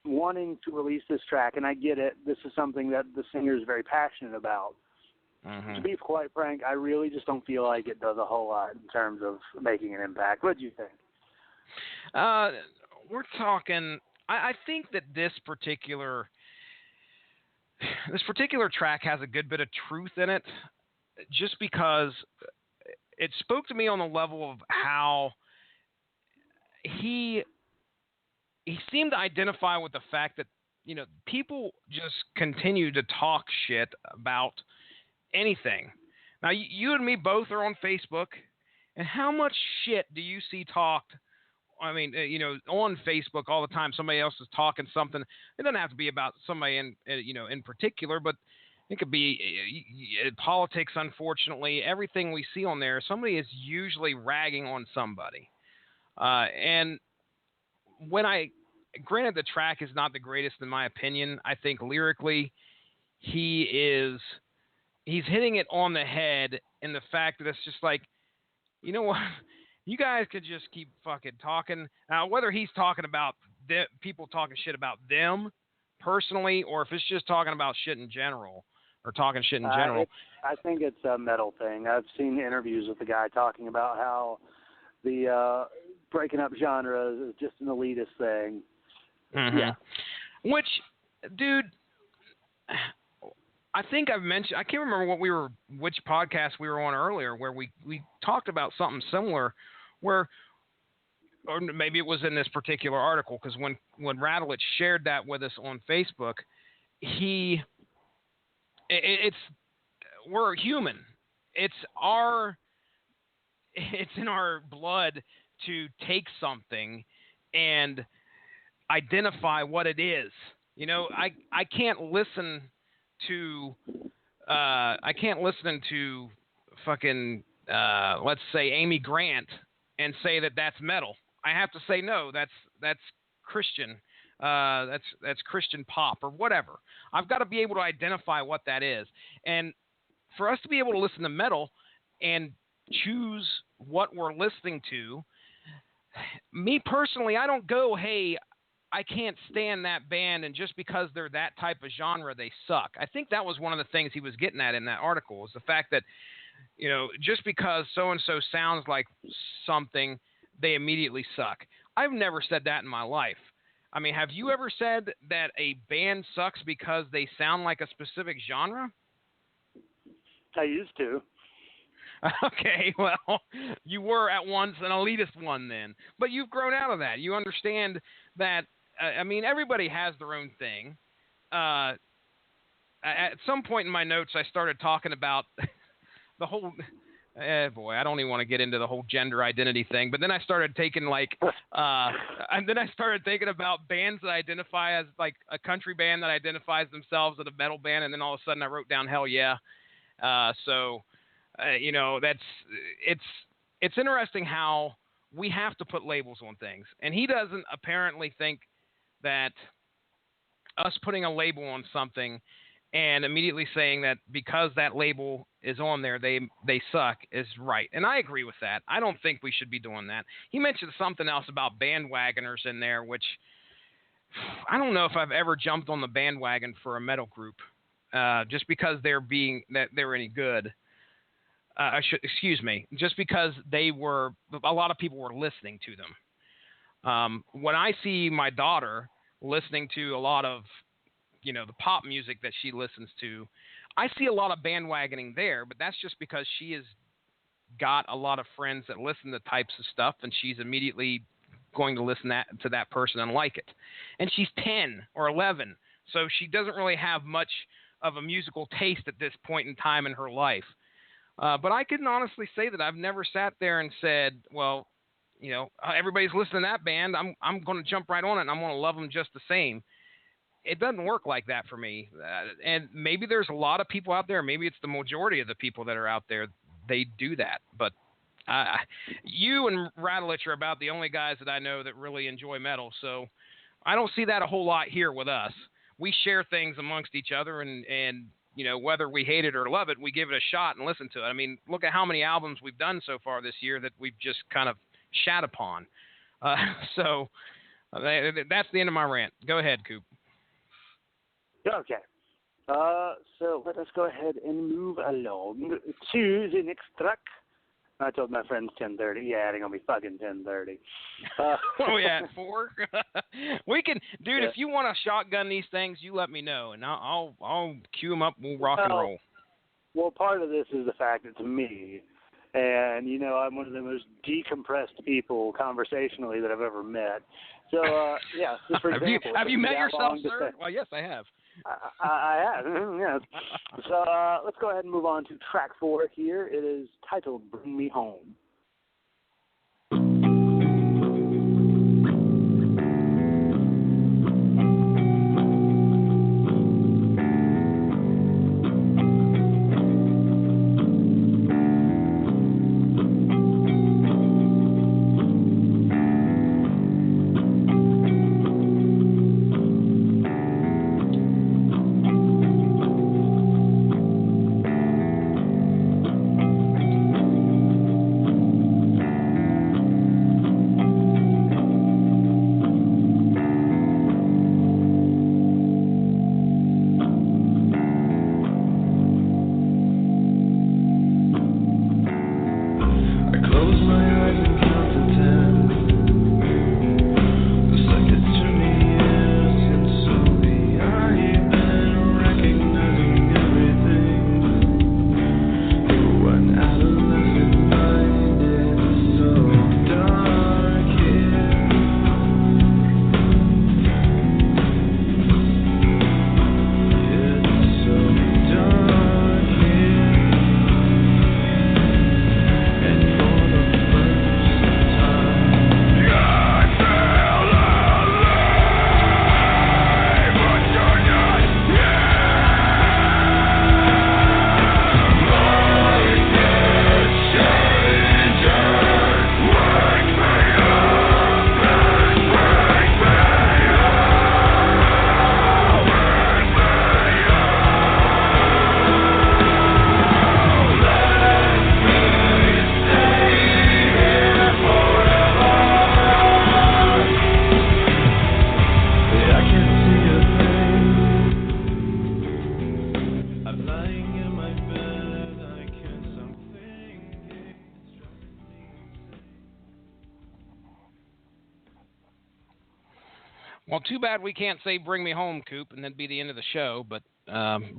wanting to release this track, and I get it, this is something that the singer is very passionate about. Mm-hmm. To be quite frank, I really just don't feel like it does a whole lot in terms of making an impact. What do you think? We're talking. I think that this particular track has a good bit of truth in it, just because it spoke to me on the level of how he seemed to identify with the fact that people just continue to talk shit about anything. Now, you and me both are on Facebook, and how much shit do you see talked? I mean, on Facebook all the time. Somebody else is talking something. It doesn't have to be about somebody in particular, but it could be politics. Unfortunately, everything we see on there, somebody is usually ragging on somebody. And granted, the track is not the greatest in my opinion. I think lyrically, he's hitting it on the head in the fact that it's just like, you know what? You guys could just keep fucking talking. Now, whether he's talking about people talking shit about them personally, or if it's just talking about shit in general, or talking shit in general. I think it's a metal thing. I've seen interviews with the guy talking about how the breaking up genres is just an elitist thing. Mm-hmm. Yeah. Which, dude, I think I've mentioned, I can't remember which podcast we were on earlier, where we talked about something similar, or maybe it was in this particular article, because when Rattlich shared that with us on Facebook, we're human. It's in our blood to take something and identify what it is. I can't listen to fucking let's say Amy Grant and say that that's metal. I have to say no, that's Christian. That's Christian pop or whatever. I've got to be able to identify what that is. And for us to be able to listen to metal and choose what we're listening to, me personally, I don't go, hey, I can't stand that band, and just because they're that type of genre, they suck. I think that was one of the things he was getting at in that article, was the fact that, just because so-and-so sounds like something, they immediately suck. I've never said that in my life. I mean, have you ever said that a band sucks because they sound like a specific genre? I used to. Okay, well, you were at once an elitist one then. But you've grown out of that. You understand that, everybody has their own thing. at some point in my notes, I started talking about the whole. Boy, I don't even want to get into the whole gender identity thing. But then I started taking and then I started thinking about bands that identify as like a country band that identifies themselves as a metal band, and then all of a sudden I wrote down Hell Yeah. You know, it's interesting how we have to put labels on things, and he doesn't apparently think that us putting a label on something and immediately saying that because that label is on there, they suck is right. And I agree with that. I don't think we should be doing that. He mentioned something else about bandwagoners in there, which I don't know if I've ever jumped on the bandwagon for a metal group just because they're any good. Just because a lot of people were listening to them. When I see my daughter listening to a lot of, you know, the pop music that she listens to, I see a lot of bandwagoning there, but that's just because she has got a lot of friends that listen to types of stuff, and she's immediately going to listen to that person and like it. And she's 10 or 11, so she doesn't really have much of a musical taste at this point in time in her life. But I can honestly say that I've never sat there and said, well, you know, everybody's listening to that band, I'm going to jump right on it, and I'm going to love them just the same. It doesn't work like that for me. And maybe there's a lot of people out there, maybe it's the majority of the people that are out there, they do that. But you and Rattlich are about the only guys that I know that really enjoy metal, so I don't see that a whole lot here with us. We share things amongst each other, and you know, whether we hate it or love it, we give it a shot and listen to it. I mean, look at how many albums we've done so far this year that we've just kind of shat upon. So that's the end of my rant. Go ahead, Coop. Okay. So let us go ahead and move along to the next track. I told my friends 10:30. Yeah, it ain't gonna be fucking 10:30. What are we at, 4? We can, dude. Yeah. If you want to shotgun these things, you let me know, and I'll cue them up. We'll rock and roll. Well, part of this is the fact it's me, and you know I'm one of the most decompressed people conversationally that I've ever met. So yeah, just for example, have you met yourself, sir? Well, yes, I have. I have, yes. So let's go ahead and move on to track 4 here. It is titled "Bring Me Home." Well, too bad we can't say "Bring Me Home," Coop, and that'd be the end of the show. But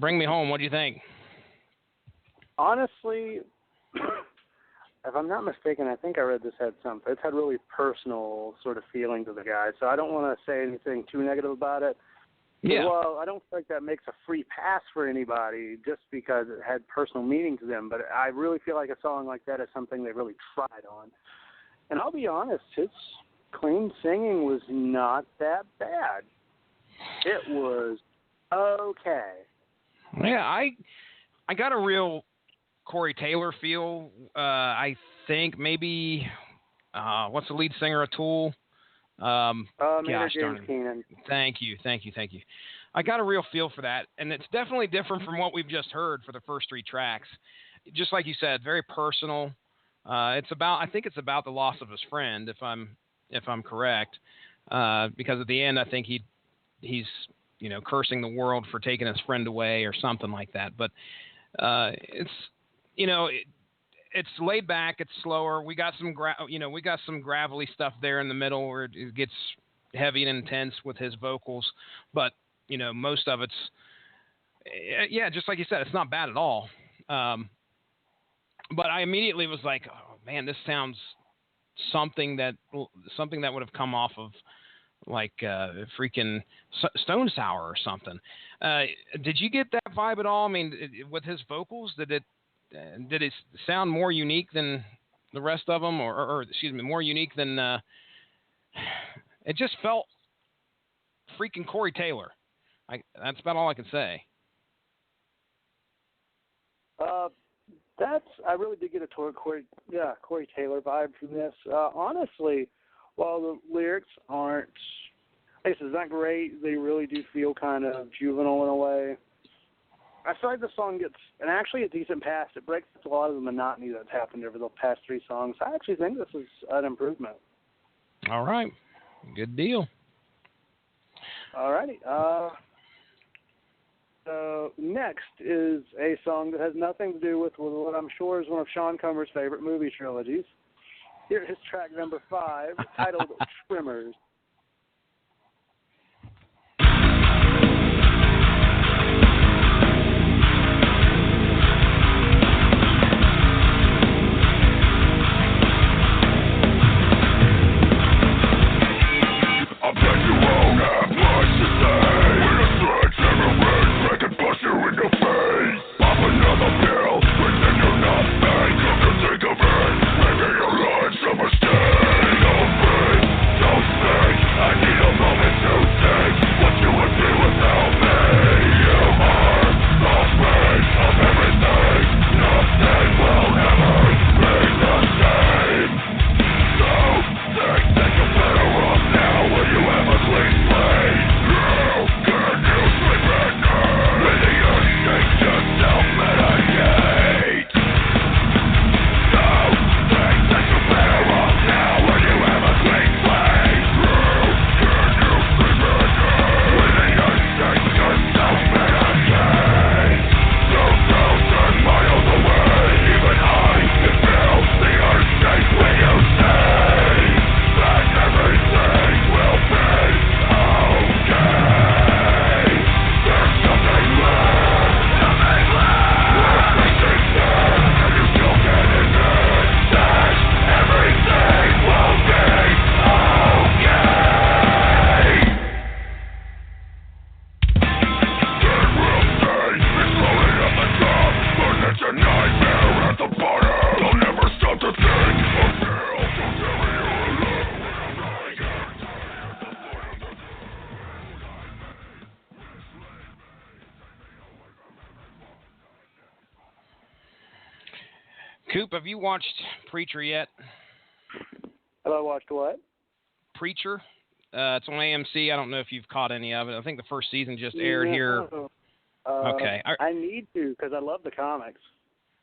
"Bring Me Home," what do you think? Honestly, if I'm not mistaken, I think I read this had something. It's had really personal sort of feeling to the guy, so I don't want to say anything too negative about it. Yeah. Well, I don't think that makes a free pass for anybody just because it had personal meaning to them, but I really feel like a song like that is something they really tried on. And I'll be honest, his clean singing was not that bad. It was okay. Yeah, I got a real Corey Taylor feel. I think maybe what's the lead singer of Tool? Gosh darn it. Keenan. Thank you. I got a real feel for that, and it's definitely different from what we've just heard for the first 3 tracks. Just like you said, very personal. I think it's about the loss of his friend, if I'm correct, because at the end I think he's cursing the world for taking his friend away or something like that. But it's it's laid back, it's slower. We got some gravelly stuff there in the middle where it gets heavy and intense with his vocals, but most of it's just like you said, it's not bad at all. But I immediately was like, oh man, this sounds something that would have come off of like freaking Stone Sour or something. Did you get that vibe at all? I mean, with his vocals, did it sound more unique than the rest of them, or excuse me, more unique than? It just felt freaking Corey Taylor. That's about all I can say. I really did get a Corey Taylor vibe from this. Honestly, while the lyrics aren't, it's not great, they really do feel kind of juvenile in a way. I feel like the song gets a decent pass. It breaks a lot of the monotony that's happened over the past 3 songs. I actually think this is an improvement. All right. Good deal. All righty. Next is a song that has nothing to do with what I'm sure is one of Sean Comer's favorite movie trilogies. Here is track number 5, titled Tremors. Coop, have you watched Preacher yet? Have I watched what? Preacher. It's on AMC. I don't know if you've caught any of it. I think the first season just aired here. Okay. I need to because I love the comics.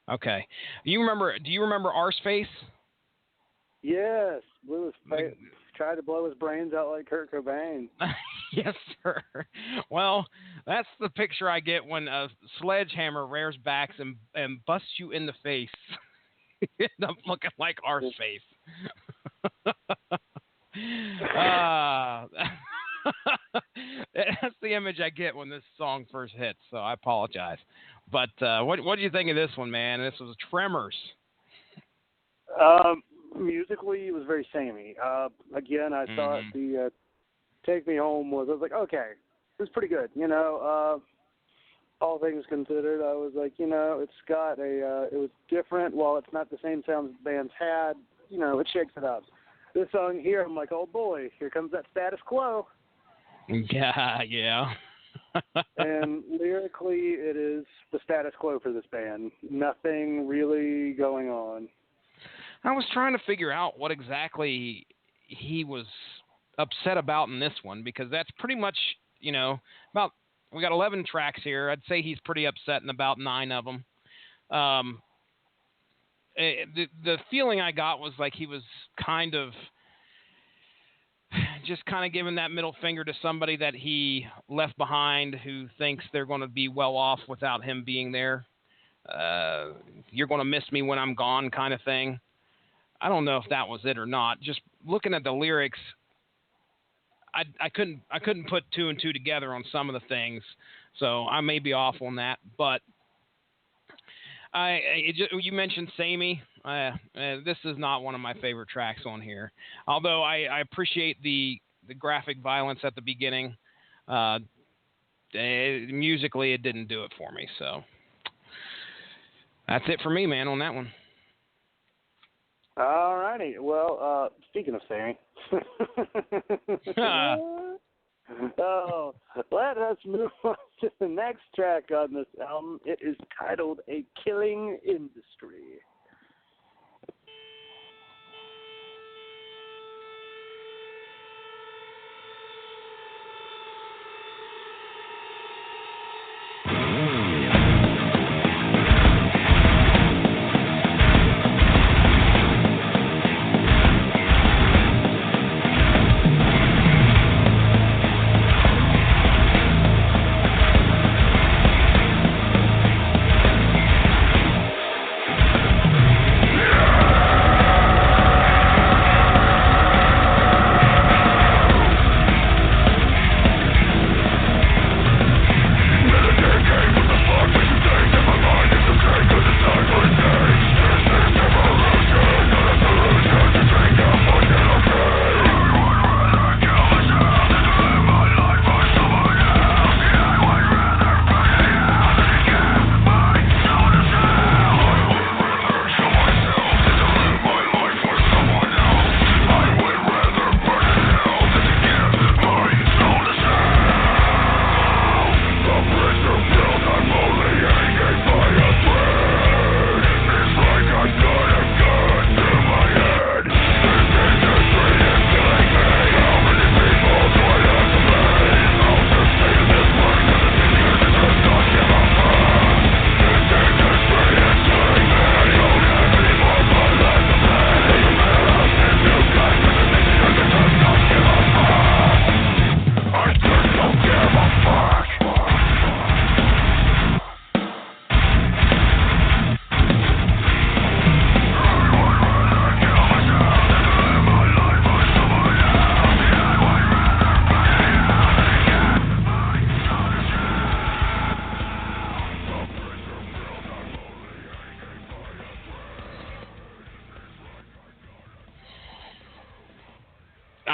Okay. Do you remember Arseface? Yes. Tried to blow his brains out like Kurt Cobain. Yes, sir. Well, that's the picture I get when a sledgehammer rears back and busts you in the face. You end up looking like Arseface. That's the image I get when this song first hits, so I apologize. But what do you think of this one, man? This was Tremors. Musically, it was very samey. Again, I thought the Take Me Home was, I was like, okay, was pretty good. All things considered, I was like, it's got it was different. While it's not the same sound the band's had, it shakes it up. This song here, I'm like, oh boy, here comes that status quo. Yeah. And lyrically, it is the status quo for this band. Nothing really going on. I was trying to figure out what exactly he was upset about in this one, because that's pretty much, about, we got 11 tracks here. I'd say he's pretty upset in about 9 of them. The feeling I got was like he was kind of giving that middle finger to somebody that he left behind who thinks they're going to be well off without him being there. You're going to miss me when I'm gone kind of thing. I don't know if that was it or not. Just looking at the lyrics, I couldn't put 2 and 2 together on some of the things, so I may be off on that. But you mentioned Samey. This is not one of my favorite tracks on here, although I appreciate the graphic violence at the beginning. Musically, it didn't do it for me, so that's it for me, man, on that one. All righty. Well, speaking of Sammy, let us move on to the next track on this album. It is titled "A Killing Industry."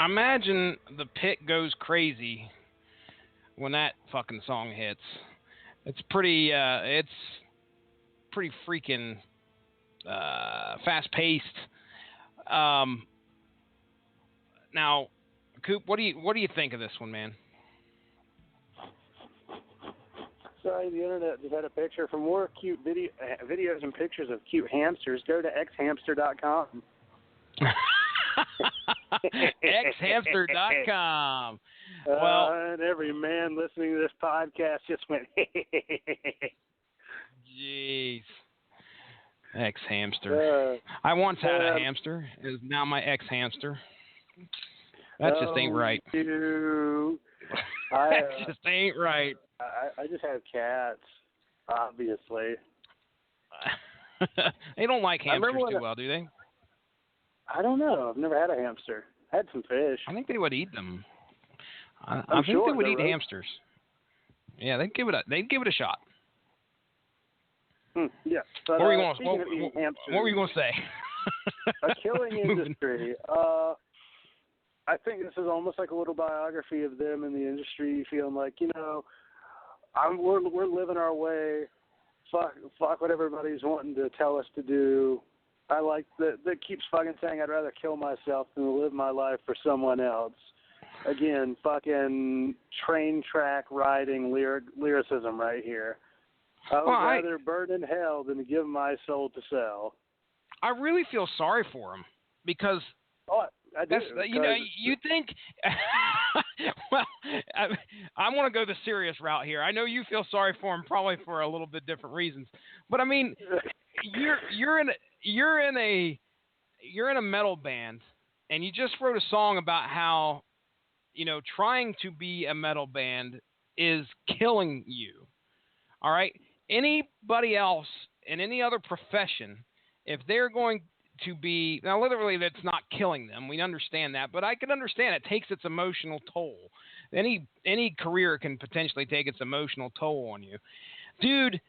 Imagine the pit goes crazy when that fucking song hits. It's pretty freaking fast paced. Now, Coop, what do you think of this one, man? Sorry, the internet just had a picture. For more cute videos and pictures of cute hamsters, go to xhamster.com. xhamster.com. Well, and every man listening to this podcast just went, jeez. Ex-hamster. I once had a hamster. It is now my ex-hamster. That just ain't right. That just ain't right. I just have cats, obviously. They don't like hamsters too well, do they? I don't know. I've never had a hamster. I had some fish. I think they would eat them. I think sure they would eat hamsters. Yeah, they'd give it a shot. Yeah. But, what were you going to say? A killing industry. I think this is almost like a little biography of them in the industry, feeling like, we're living our way. Fuck what everybody's wanting to tell us to do. I like that keeps fucking saying I'd rather kill myself than live my life for someone else. Again, fucking train track riding lyricism right here. I would rather burn in hell than to give my soul to sell. I really feel sorry for him because I do. You think. Well, I want to go the serious route here. I know you feel sorry for him, probably for a little bit different reasons. But I mean, you're in a metal band, and you just wrote a song about how, trying to be a metal band is killing you. All right. Anybody else in any other profession, if they're going to be, now literally that's not killing them, we understand that, but I can understand it takes its emotional toll. Any career can potentially take its emotional toll on you. Dude,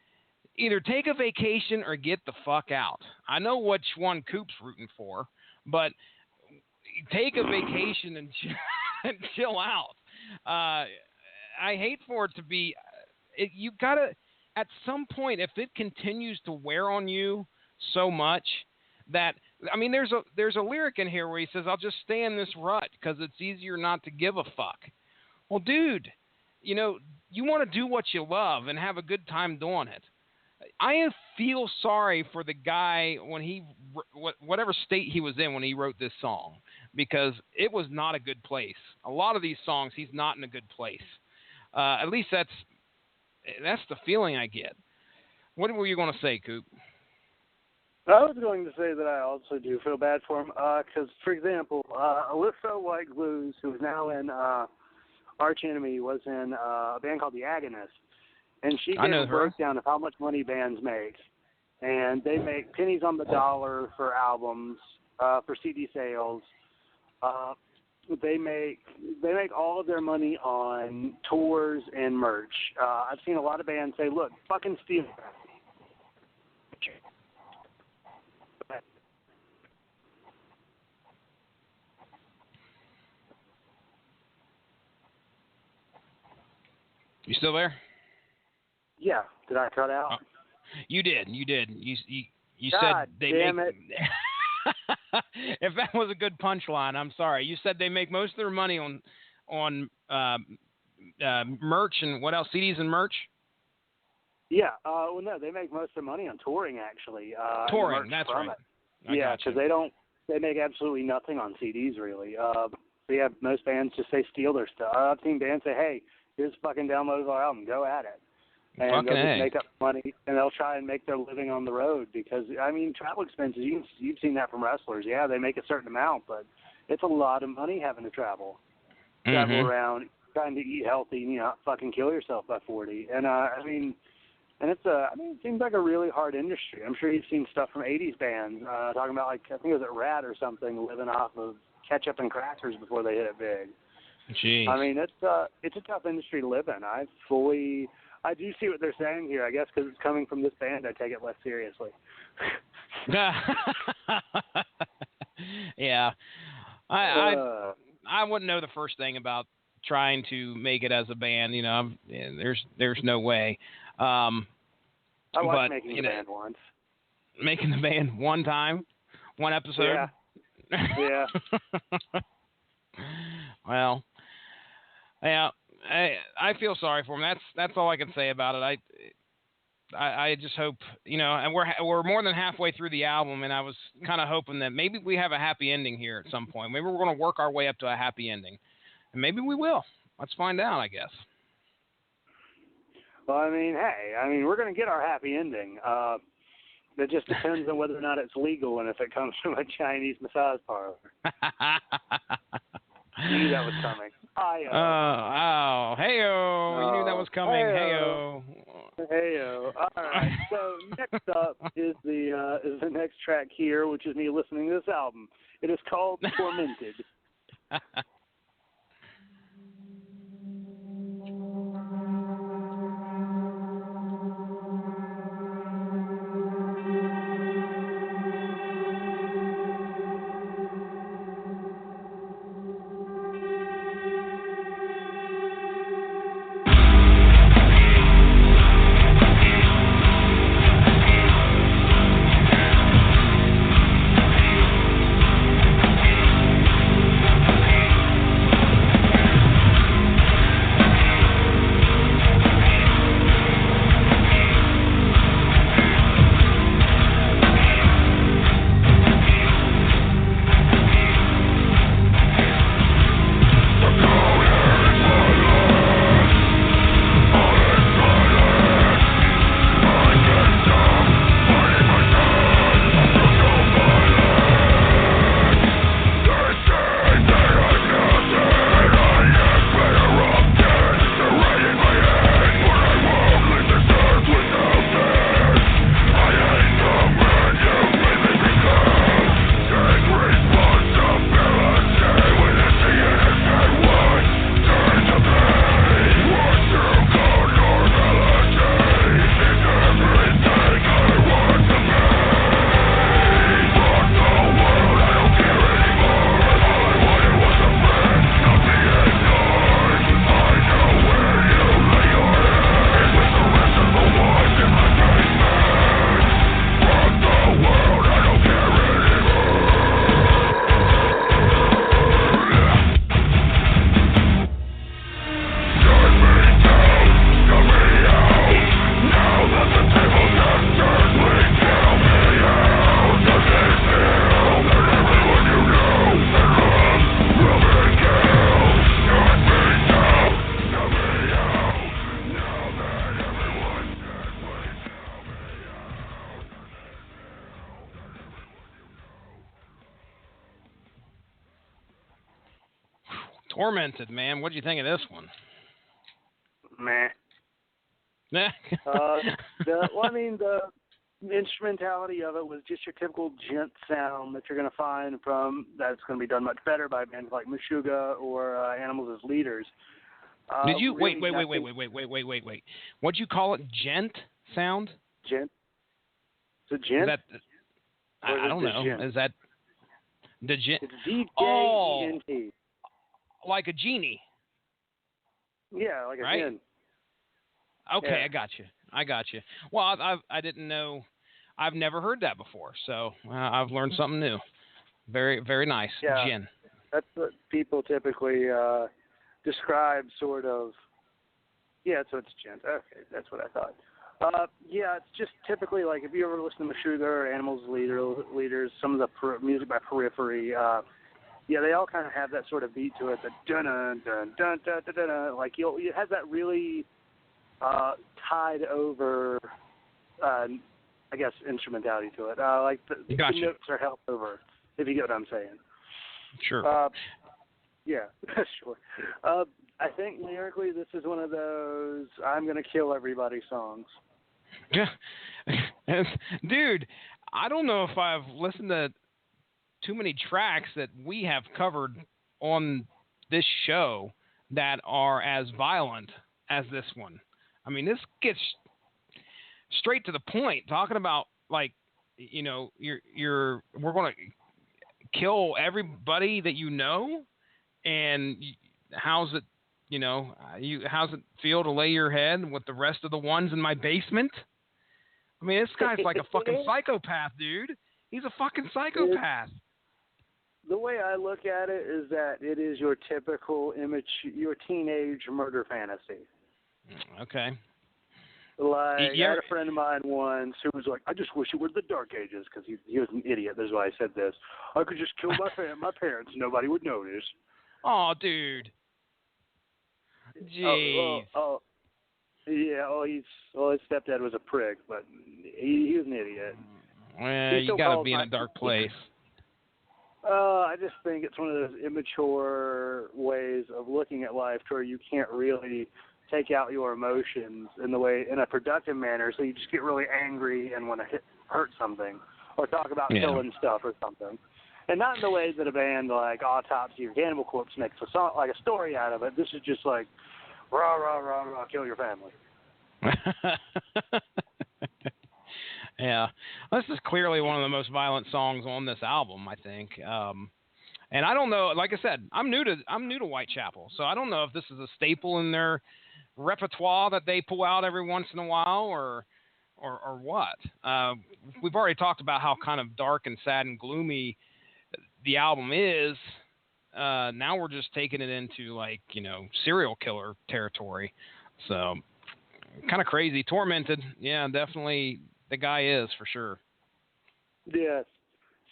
either take a vacation or get the fuck out. I know which one Coop's rooting for, but take a vacation and chill out. I hate for it to be, you gotta, at some point, if it continues to wear on you so much that, I mean, there's a lyric in here where he says, I'll just stay in this rut because it's easier not to give a fuck. Well, dude, you want to do what you love and have a good time doing it. I feel sorry for the guy when he, whatever state he was in when he wrote this song, because it was not a good place. A lot of these songs, he's not in a good place. At least that's the feeling I get. What were you going to say, Coop? I was going to say that I also do feel bad for him because, for example, Alyssa White Glues, who is now in Arch Enemy, was in a band called The Agonist, and she gave a breakdown of how much money bands make, and they make pennies on the dollar for albums, for CD sales. They make all of their money on tours and merch. I've seen a lot of bands say, "Look, fucking steal." You still there? Yeah. Did I cut out? You did. You God said they damn make. It. If that was a good punchline, I'm sorry. You said they make most of their money on merch and what else? CDs and merch. Yeah. Well, no, they make most of their money on touring, actually. Touring. That's right. Yeah, because they make absolutely nothing on CDs, really. So yeah, most bands just steal their stuff. I've seen bands say, "Hey, here's fucking download of our album, go at it." And fucking they'll just make up money, and they'll try and make their living on the road because, I mean, travel expenses, you've seen that from wrestlers. Yeah, they make a certain amount, but it's a lot of money having to travel around, trying to eat healthy, and not fucking kill yourself by 40. And, it seems like a really hard industry. I'm sure you've seen stuff from 80s bands talking about, like, I think it was at Rat or something, living off of ketchup and crackers before they hit it big. Jeez. I mean, it's a tough industry to live in. I do see what they're saying here. I guess because it's coming from this band, I take it less seriously. Yeah, I wouldn't know the first thing about trying to make it as a band. There's no way. I watched making the band once. Making the band one time, one episode. Yeah. Well, yeah. I feel sorry for him. That's all I can say about it. I just hope, and we're more than halfway through the album, and I was kind of hoping that maybe we have a happy ending here at some point. Maybe we're going to work our way up to a happy ending, and maybe we will. Let's find out, I guess. Well, we're going to get our happy ending. It just depends on whether or not it's legal and if it comes from a Chinese massage parlor. You knew that was coming. Oh, hey-o. You knew that was coming. Hey-o. Hey-o. All right. So next up is the next track here, which is me listening to this album. It is called Tormented. Tormented, man. What do you think of this one? Meh. The instrumentality of it was just your typical gent sound that you're going to find that's going to be done much better by bands like Meshuggah or Animals as Leaders. Did you really wait? What'd you call it? Gent sound? Gent. Is it gent? I don't know. Gent? Is that the gent? It's D-J-E-N-T. Like a genie. Yeah, like a right? gin. Okay, yeah. I got you. Well, I didn't know. I've never heard that before, so I've learned something new. Very, very nice. Yeah, gin. That's what people typically describe, sort of. Yeah, so it's gin. Okay, that's what I thought. It's just typically like if you ever listen to Meshuggah or Animals Leaders, some of the music by Periphery. They all kind of have that sort of beat to it. The dun dun dun dun dun dun dun. Like it has that really tied over, I guess, instrumentality to it. Like the notes are held over, if you get what I'm saying. Sure. Sure. I think lyrically this is one of those I'm going to kill everybody songs. Dude, I don't know if I've listened to too many tracks that we have covered on this show that are as violent as this one. I mean, this gets straight to the point, talking about like, we're going to kill everybody that you know, and how's it feel to lay your head with the rest of the ones in my basement? I mean, this guy's like a fucking psychopath, dude. He's a fucking psychopath. The way I look at it is that it is your typical your teenage murder fantasy. Okay. Like, I had a friend of mine once who was like, I just wish it were the Dark Ages, because he was an idiot. That's why I said this. I could just kill my parents. Nobody would notice. Oh, dude. Jeez. His stepdad was a prick, but he was an idiot. Well, you got to be in a dark place. I just think it's one of those immature ways of looking at life to where you can't really take out your emotions in a productive manner, so you just get really angry and want to hurt something or talk about killing stuff or something. And not in the way that a band like Autopsy or Cannibal Corpse makes a story out of it. This is just like, rah, rah, rah, rah, kill your family. Yeah, this is clearly one of the most violent songs on this album, I think. And I don't know. Like I said, I'm new to Whitechapel, so I don't know if this is a staple in their repertoire that they pull out every once in a while, or what. We've already talked about how kind of dark and sad and gloomy the album is. Now we're just taking it into serial killer territory. So kind of crazy. Tormented, yeah, definitely. The guy is, for sure. Yes.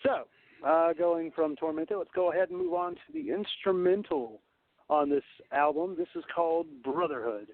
So, going from Tormented, let's go ahead and move on to the instrumental on this album. This is called Brotherhood.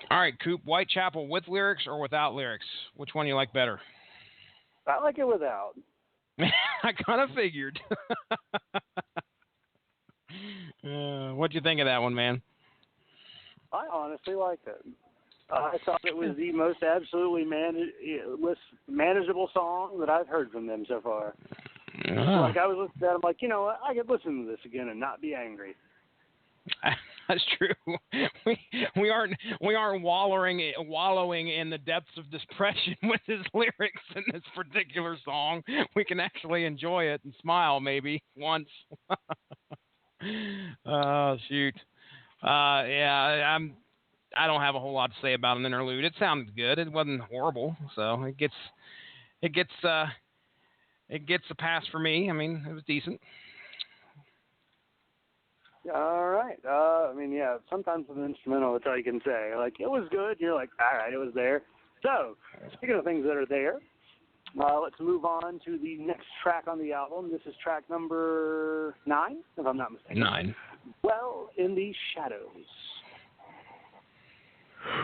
All right, Coop, Whitechapel with lyrics or without lyrics? Which one you like better? I like it without. I kind of figured. What'd you think of that one, man? I honestly liked it. I thought it was the most absolutely manageable song that I've heard from them so far. Like, I was listening to that, I'm like, you know what, I could listen to this again and not be angry. That's true. We aren't wallowing in the depths of depression with his lyrics in this particular song. We can actually enjoy it and smile maybe once. Oh shoot. Yeah, I don't have a whole lot to say about an interlude. It sounded good. It wasn't horrible, so it gets a pass for me. I mean, it was decent. All right. I mean, yeah, sometimes with an instrumental, that's all you can say. Like, it was good. You're like, all right, it was there. So, speaking of things that are there, let's move on to the next track on the album. This is track number 9, if I'm not mistaken. 9. Well in the Shadows.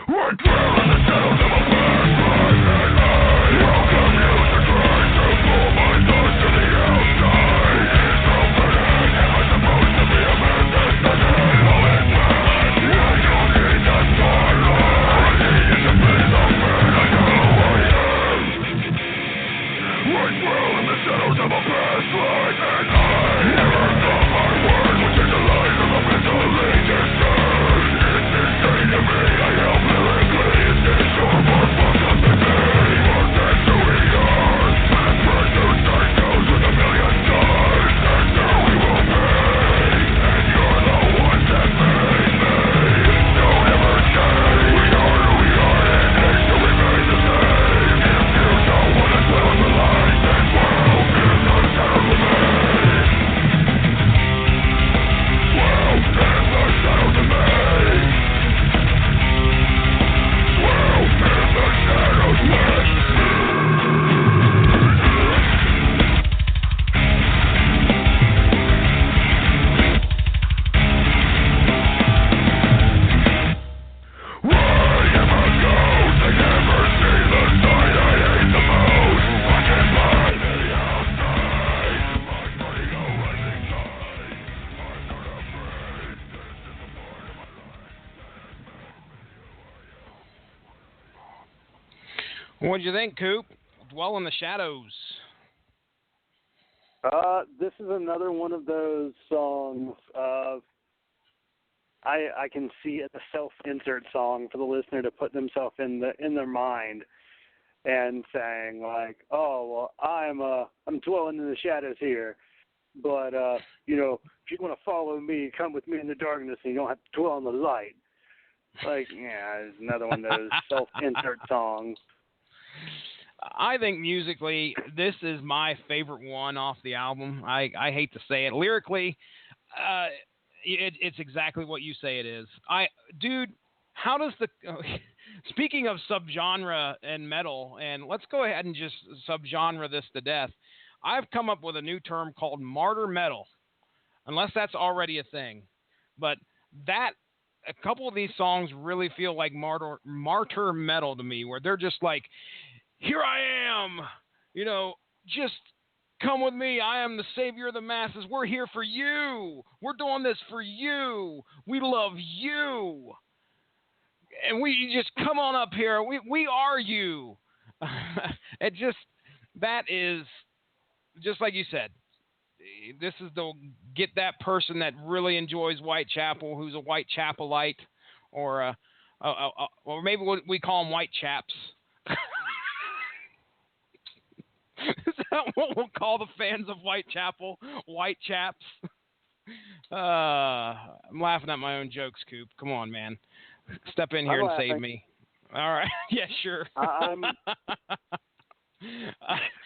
What dwell in the shadows of a flashlight at night? Welcome you to try to pull my thoughts to the outside. It's opening. Am I supposed to be a man that's not all in black? I don't need that spotlight. I need to be the man I know I am. What dwell in the shadows of a flashlight at night? Never thought my word would change the lives of a mentally disturbed. It's insane to me. I help lyrically. Is this your more fucked up than me? More than who we are. Mass produced psychos with a million stars. That's how we will pay. And you're the ones that made me. Don't ever change. We are who we are, and they still remain the same. If you don't want to dwell in the light, then dwell in the shadows of me. Dwell in the shadows of me. What'd you think, Coop? Dwell in the Shadows. This is another one of those songs. I can see it, a self-insert song for the listener to put themselves in their mind and saying like, oh, well, I'm dwelling in the shadows here, but you know, if you want to follow me, come with me in the darkness, and you don't have to dwell in the light. Like, yeah, it's another one of those self-insert songs. I think musically, this is my favorite one off the album. I hate to say it. Lyrically, it's exactly what you say it is. Dude, how does the... Speaking of subgenre and metal, and let's go ahead and just subgenre this to death. I've come up with a new term called martyr metal, unless that's already a thing. But a couple of these songs really feel like martyr metal to me, where they're just like, here I am, you know, just come with me. I am the savior of the masses. We're here for you. We're doing this for you. We love you. And we just come on up here. We are you. That is just like you said. This is get that person that really enjoys Whitechapel, who's a Whitechapelite, or maybe we call them white chaps. Is that what we'll call the fans of Whitechapel? White chaps? I'm laughing at my own jokes, Coop. Come on, man. Step in here and save me. All right. Yeah, sure.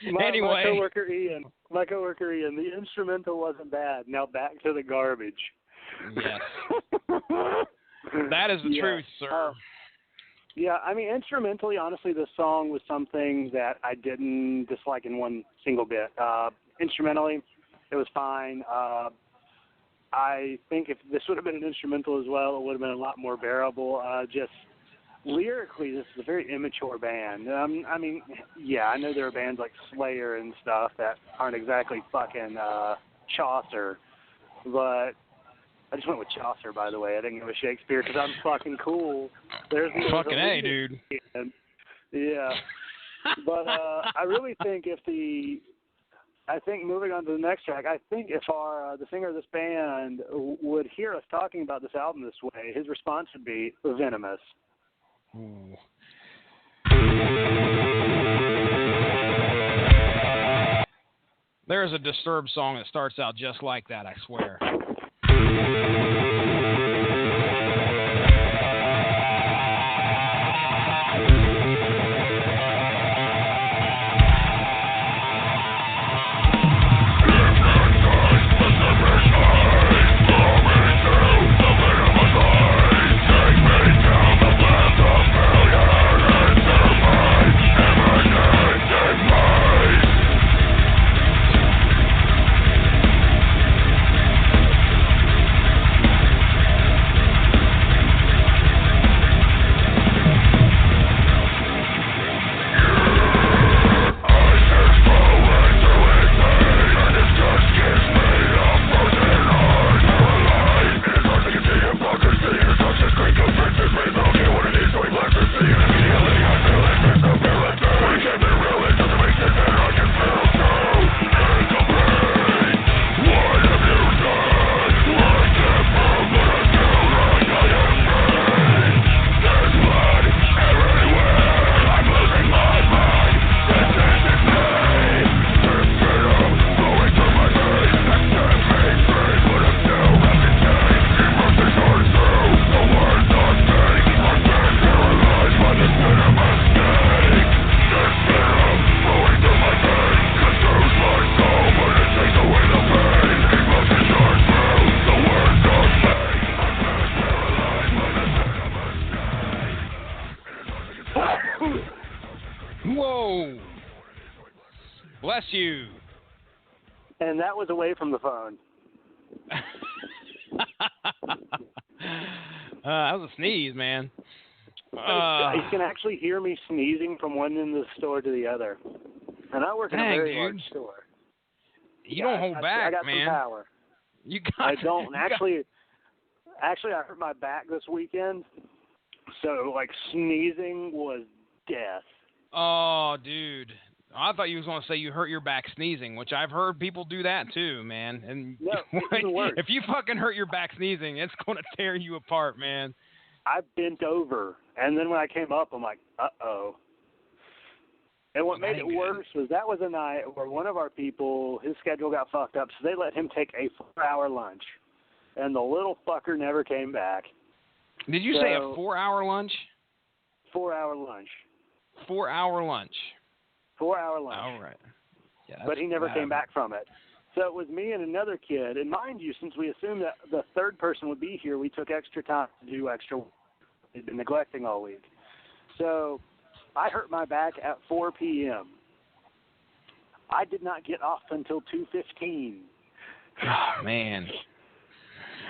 Anyway. My coworker Ian, the instrumental wasn't bad. Now back to the garbage. Yes. That is the truth, sir. Yeah, I mean, instrumentally, honestly, this song was something that I didn't dislike in one single bit. Instrumentally, it was fine. I think if this would have been an instrumental as well, it would have been a lot more bearable. lyrically, this is a very immature band. I mean, yeah, I know there are bands like Slayer and stuff that aren't exactly fucking Chaucer, but I just went with Chaucer, by the way. I didn't go with Shakespeare because I'm fucking cool. There's fucking A, dude. Yeah. But I really think moving on to the next track, I think if the singer of this band would hear us talking about this album this way, his response would be venomous. Ooh. There's a Disturbed song that starts out just like that, I swear. Whoa! Bless you. And that was away from the phone. That was a sneeze, man. You can actually hear me sneezing from one end of the store to the other. And I work in a very large store. You don't hold back, I got man. some power. I don't. Actually, I hurt my back this weekend. So, like, sneezing was death. Oh, dude. I thought you was going to say you hurt your back sneezing, which I've heard people do that too, man. And no, even worse. If you fucking hurt your back sneezing, it's going to tear you apart, man. I bent over, and then when I came up, I'm like, uh-oh. And what made it worse was that was a night where one of our people, his schedule got fucked up, so they let him take a 4-hour lunch. And the little fucker never came back. Did you say a 4-hour lunch? 4-hour lunch. 4-hour lunch. 4-hour lunch. All right. Yeah, but he never came back from it. So it was me and another kid. And mind you, since we assumed that the third person would be here, we took extra time to do extra work. We'd been neglecting all week. So I hurt my back at 4 p.m. I did not get off until 2:15. Oh, man.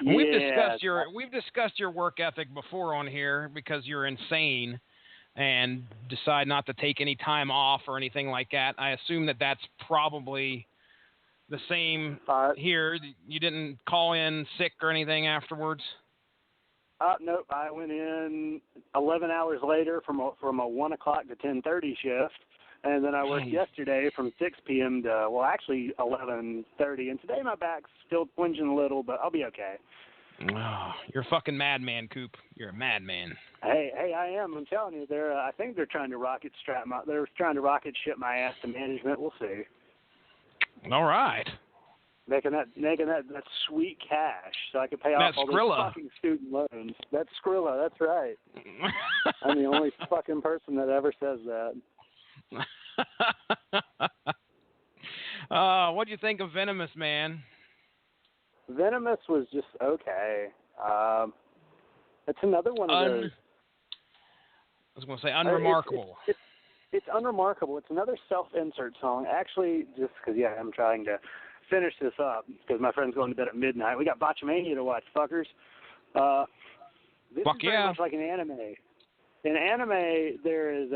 Yeah. We've discussed your work ethic before on here because you're insane and decide not to take any time off or anything like that. I assume that that's probably the same here. You didn't call in sick or anything afterwards? Nope. I went in 11 hours later from a 1 o'clock to 10:30 shift, and then I worked yesterday from 6 p.m. to, well, actually 11:30. And today my back's still twinging a little, but I'll be okay. Oh, you're a fucking madman, Coop. You're a madman. Hey, I am. I'm telling you, I think they're trying to rocket ship my ass to management. We'll see. All right. Making that sweet cash so I can pay off all those fucking student loans. That's Skrilla. That's right. I'm the only fucking person that ever says that. What'd you think of Venomous, man? Venomous was just okay. It's another one of those. I was going to say unremarkable. It's unremarkable. It's another self-insert song. Actually, just because, I'm trying to finish this up because my friend's going to bed at midnight. We got Botchamania to watch, fuckers. This is very much like an anime. In anime, there is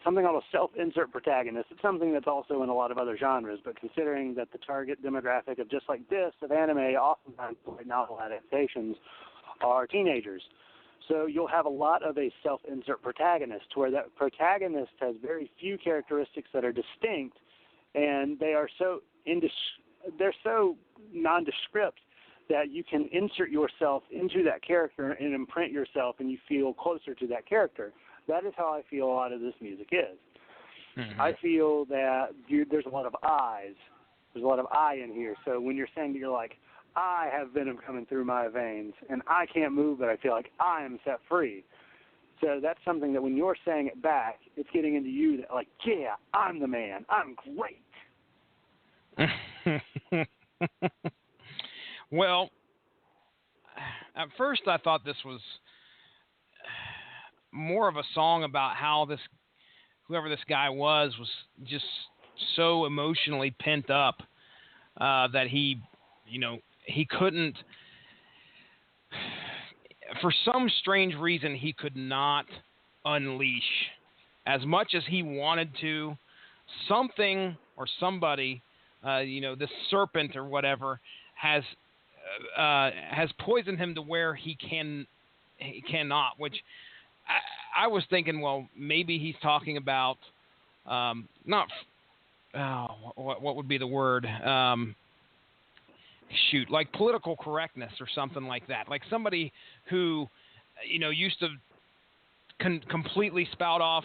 something called a self-insert protagonist. It's something that's also in a lot of other genres, but considering that the target demographic of just like this, of anime, oftentimes like novel adaptations, are teenagers. So you'll have a lot of a self-insert protagonist, where that protagonist has very few characteristics that are distinct, and they are they're so nondescript that you can insert yourself into that character and imprint yourself, and you feel closer to that character. That is how I feel a lot of this music is. Mm-hmm. I feel that there's a lot of eyes. There's a lot of I in here. So when you're saying that you're like, I have venom coming through my veins, and I can't move, but I feel like I am set free. So that's something that when you're saying it back, it's getting into you that, like, yeah, I'm the man. I'm great. Well, at first I thought this was more of a song about how whoever this guy was just so emotionally pent up that he couldn't, for some strange reason, he could not unleash as much as he wanted to. Something or somebody, this serpent or whatever, has poisoned him to where he cannot. Which I was thinking, well, maybe he's talking about what would be the word? Like political correctness or something like that. Like somebody who, used to completely spout off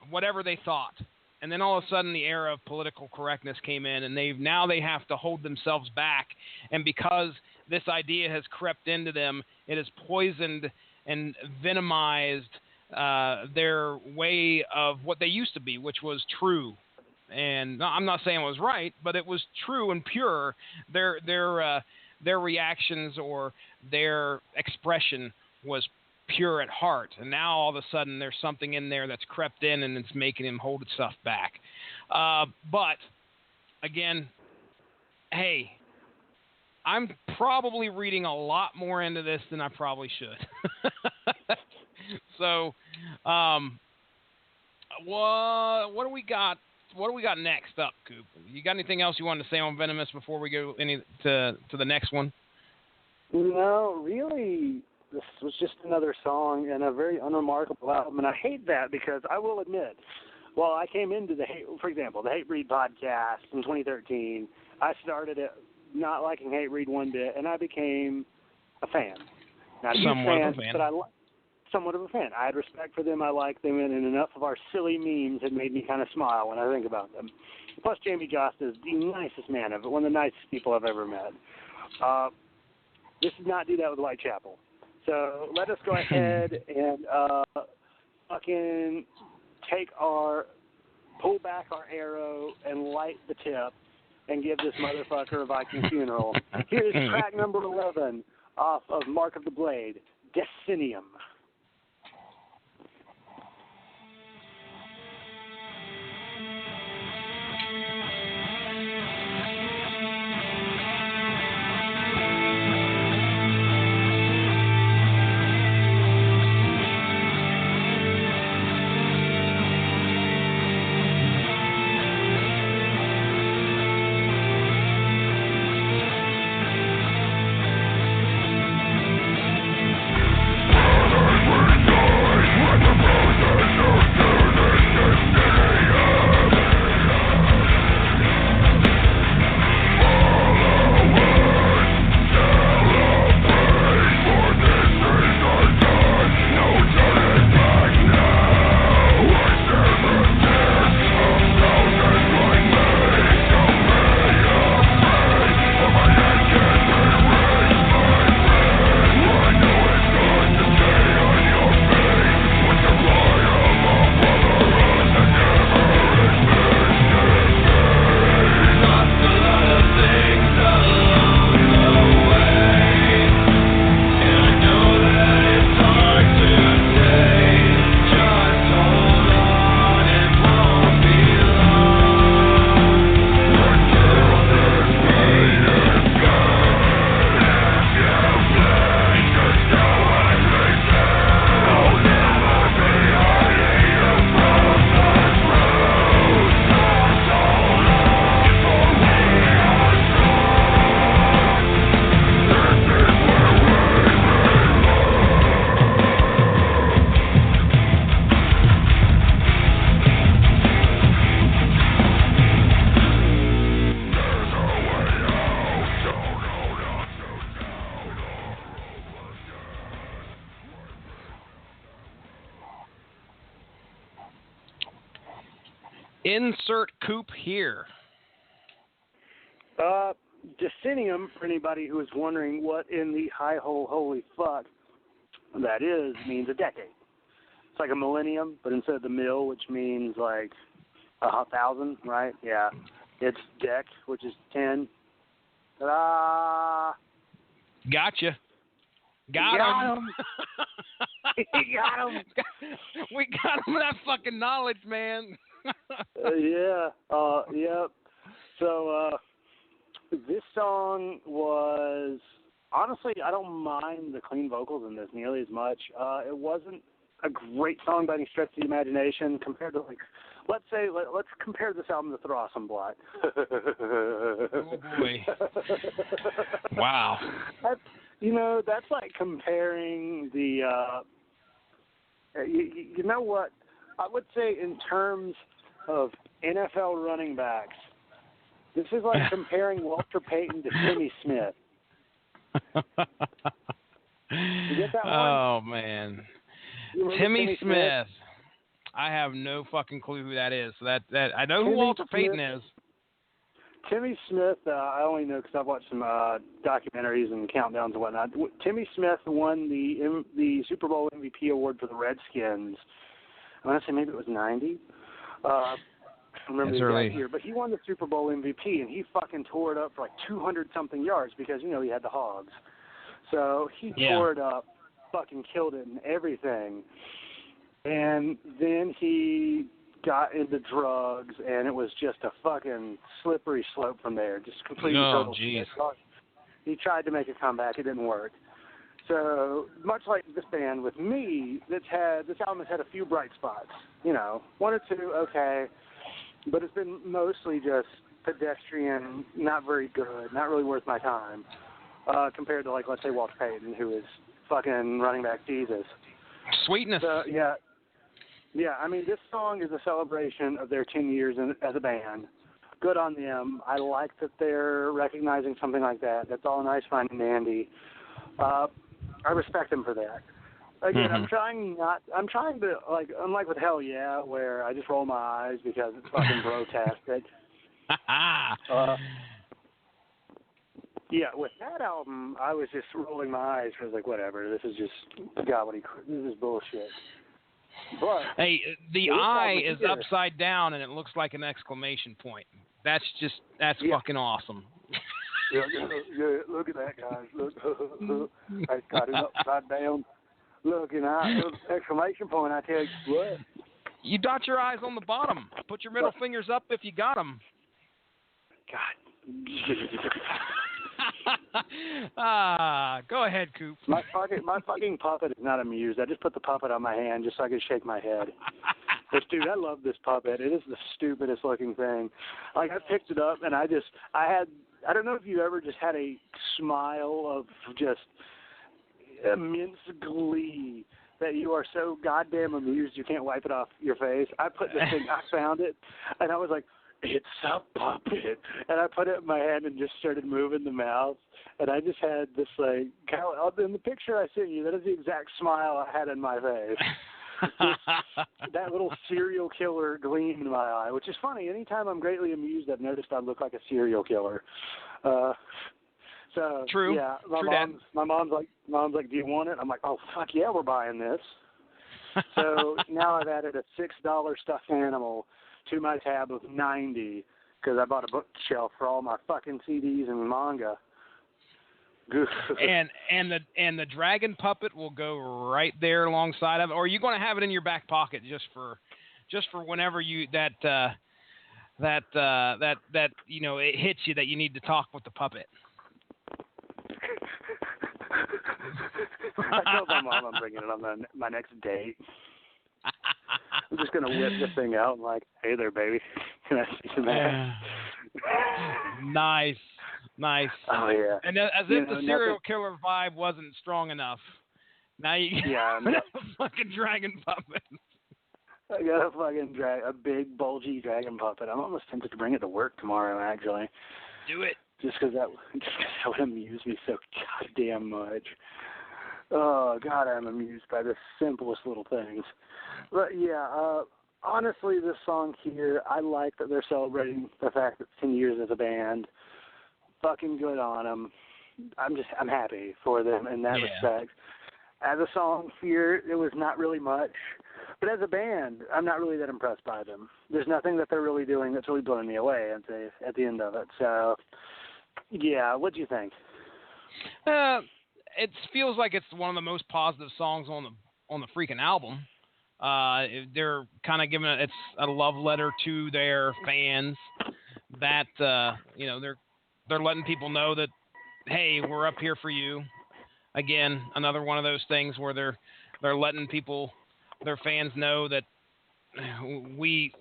whatever they thought. And then all of a sudden the era of political correctness came in, and they have to hold themselves back. And because this idea has crept into them, it has poisoned and venomized their way of what they used to be, which was true. And I'm not saying it was right, but it was true and pure. Their reactions or their expression was pure at heart. And now all of a sudden there's something in there that's crept in, and it's making him hold itself back. But again, hey, I'm probably reading a lot more into this than I probably should. So, what do we got? What do we got next up, Coop? You got anything else you wanted to say on Venomous before we go to the next one? No, really. This was just another song and a very unremarkable album, and I hate that because I will admit, while I came into the Hate Breed podcast in 2013, I started it not liking Hate Breed one bit, and I became a fan. Not somewhat of a fan. But somewhat of a fan. I had respect for them, I liked them, and enough of our silly memes had made me kind of smile when I think about them. Plus, Jamie Jost is the nicest man of it, one of the nicest people I've ever met. This did not do that with Whitechapel. So let us go ahead and fucking pull back our arrow and light the tip and give this motherfucker a Viking funeral. Here's track number 11 off of Mark of the Blade, Decennium. Burn Insert Coop here. Decennium, for anybody who is wondering what in the high hole holy fuck that is, means a decade. It's like a millennium, but instead of the mill, which means like 1,000, right? Yeah. It's dec, which is 10. Ta-da! Gotcha. Got him. He got him. We got him that fucking knowledge, man. Yeah. Yep. So, this song was, honestly, I don't mind the clean vocals in this nearly as much. It wasn't a great song by any stretch of the imagination compared to, like, let's compare this album to Throssom Blot. Oh, boy. Wow. That's like comparing the, you know what? I would say in terms of NFL running backs, this is like comparing Walter Payton to Timmy Smith. You get that one? Oh, man. Timmy Smith. I have no fucking clue who that is. So that I know who Walter Payton is. Timmy Smith, I only know because I've watched some documentaries and countdowns and whatnot. Timmy Smith won the Super Bowl MVP award for the Redskins. I want to say maybe it was 90. I don't remember the exact year, but he won the Super Bowl MVP, and he fucking tore it up for like 200-something yards because, he had the Hogs. So he tore it up, fucking killed it and everything. And then he got into drugs, and it was just a fucking slippery slope from there, just completely total shit. He tried to make a comeback. It didn't work. So, much like this band with me, this album has had a few bright spots. One or two, okay. But it's been mostly just pedestrian, not very good, not really worth my time, compared to, like, let's say Walter Payton, who is fucking running back Jesus. Sweetness. So, yeah, I mean, this song is a celebration of their 10 years as a band. Good on them. I like that they're recognizing something like that. That's all nice, fine, and dandy. I respect them for that. Again, I'm trying to, like, unlike with Hell Yeah, where I just roll my eyes because it's fucking grotesque. Yeah, with that album, I was just rolling my eyes. I was like, whatever, this is just this is bullshit. But hey, the eye is upside down and it looks like an exclamation point. That's fucking awesome. Yeah, look at that, guys. Look, I got it upside down. Look, exclamation point, I tell you what. You dot your I's on the bottom. Put your middle fingers up if you got them. God. Go ahead, Coop. My fucking puppet is not amused. I just put the puppet on my hand just so I can shake my head. But dude, I love this puppet. It is the stupidest looking thing. Like, I picked it up and I don't know if you ever just had a smile of just immense glee that you are so goddamn amused you can't wipe it off your face. I found it, and I was like, it's a puppet. And I put it in my hand and just started moving the mouth. And I just had this, like, in the picture I sent you, that is the exact smile I had in my face. That little serial killer gleam in my eye, which is funny. Anytime I'm greatly amused, I've noticed I look like a serial killer. So true. Yeah, my mom's like, do you want it? I'm like, oh fuck yeah, we're buying this. So now I've added a $6 stuffed animal to my tab of 90 because I bought a bookshelf for all my fucking CDs and manga. and the dragon puppet will go right there alongside of it, or are you going to have it in your back pocket just for whenever you that it hits you that you need to talk with the puppet. I told my mom I'm bringing it on my next date. I'm just going to whip this thing out and like, hey there, baby. Can I see some ass? Nice. Oh, yeah. And as if the serial killer vibe wasn't strong enough. Now you got a fucking dragon puppet. I got a big, bulgy dragon puppet. I'm almost tempted to bring it to work tomorrow, actually. Do it. Just because that would amuse me so goddamn much. Oh, God, I'm amused by the simplest little things. But, yeah, honestly, this song here, I like that they're celebrating the fact that it's 10 years as a band. Fucking good on them. I'm happy for them in that respect. As a song here, it was not really much. But as a band, I'm not really that impressed by them. There's nothing that they're really doing that's really blowing me away at the end of it. So, yeah, what do you think? It feels like it's one of the most positive songs on the freaking album. They're kind of giving it's a love letter to their fans. That they're letting people know that, hey, we're up here for you. Again, another one of those things where they're letting people, their fans, know that we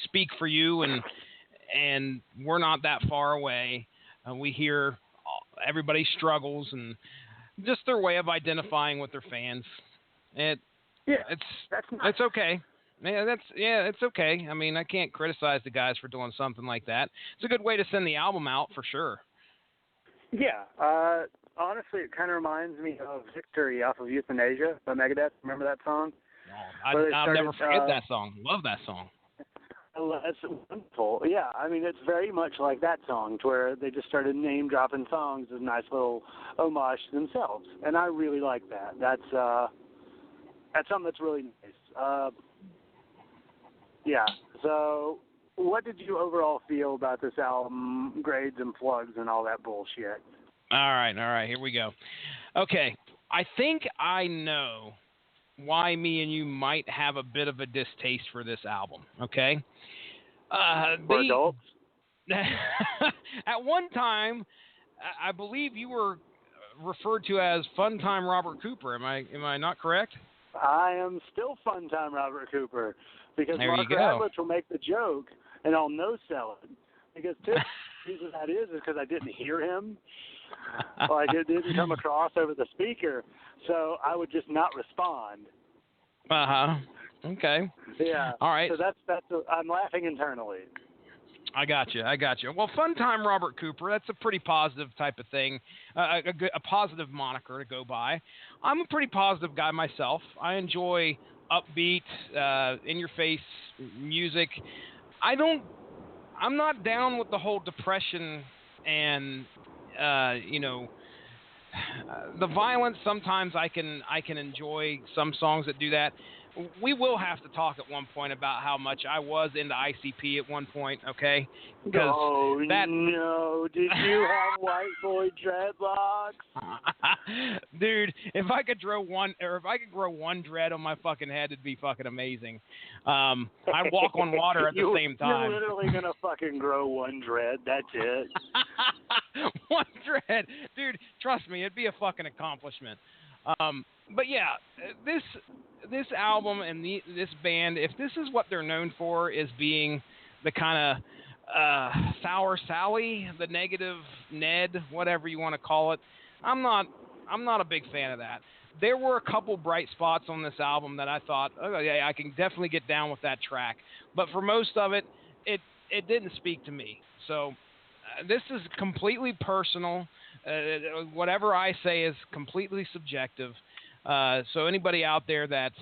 speak for you, and we're not that far away. We hear everybody's struggles, and just their way of identifying with their fans. It's okay. It's okay. I mean, I can't criticize the guys for doing something like that. It's a good way to send the album out for sure. Yeah. Honestly, it kind of reminds me of Victory off of Euthanasia by Megadeth. Remember that song? I'll never forget that song. Love that song. It's wonderful. Yeah, I mean, it's very much like that song, to where they just started name-dropping songs as a nice little homage to themselves. And I really like that. That's something that's really nice. Yeah, so what did you overall feel about this album, grades and plugs and all that bullshit? All right, here we go. Okay, I think I know why me and you might have a bit of a distaste for this album, okay? For adults? At one time, I believe you were referred to as Funtime Robert Cooper. Am I not correct? I am still Funtime Robert Cooper, because there Mark Radlich will make the joke, and I'll no-sell it. Because the reason that is because I didn't hear him. Like, it didn't come across over the speaker, so I would just not respond. Okay. Yeah. All right. So that's I'm laughing internally. I got you. Well, Funtime Robert Cooper, that's a pretty positive type of thing, a positive moniker to go by. I'm a pretty positive guy myself. I enjoy upbeat, in-your-face music. I'm not down with the whole depression and, the violence. Sometimes I can enjoy some songs that do that. We will have to talk at one point about how much I was into ICP at one point, okay? No, did you have white boy dreadlocks? Dude, if I could grow one dread on my fucking head, it'd be fucking amazing. I walk on water at the same time. You're literally gonna fucking grow one dread. That's it. One dread, dude. Trust me, it'd be a fucking accomplishment. But yeah, this album and this band, if this is what they're known for, is being the kind of sour Sally, the negative Ned, whatever you want to call it, I'm not a big fan of that. There were a couple bright spots on this album that I thought, oh yeah, I can definitely get down with that track. But for most of it, it didn't speak to me. So this is completely personal. Whatever I say is completely subjective. So anybody out there that,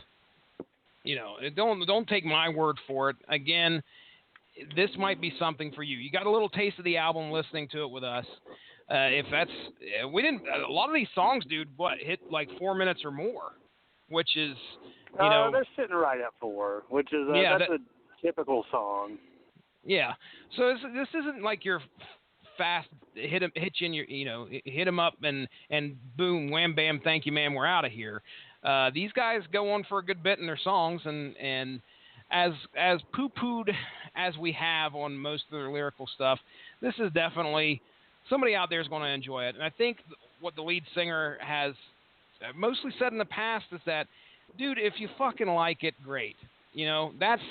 don't take my word for it. Again, this might be something for you. You got a little taste of the album listening to it with us. A lot of these songs, dude, hit like 4 minutes or more, which is, they're sitting right at 4, which is that's a typical song. Yeah. So this isn't like your fast hit him up and boom, wham bam, thank you man, we're out of here. These guys go on for a good bit in their songs, and as poo-pooed as we have on most of their lyrical stuff, this is definitely somebody out there is going to enjoy it. And I think what the lead singer has mostly said in the past is that, dude, if you fucking like it, great. That's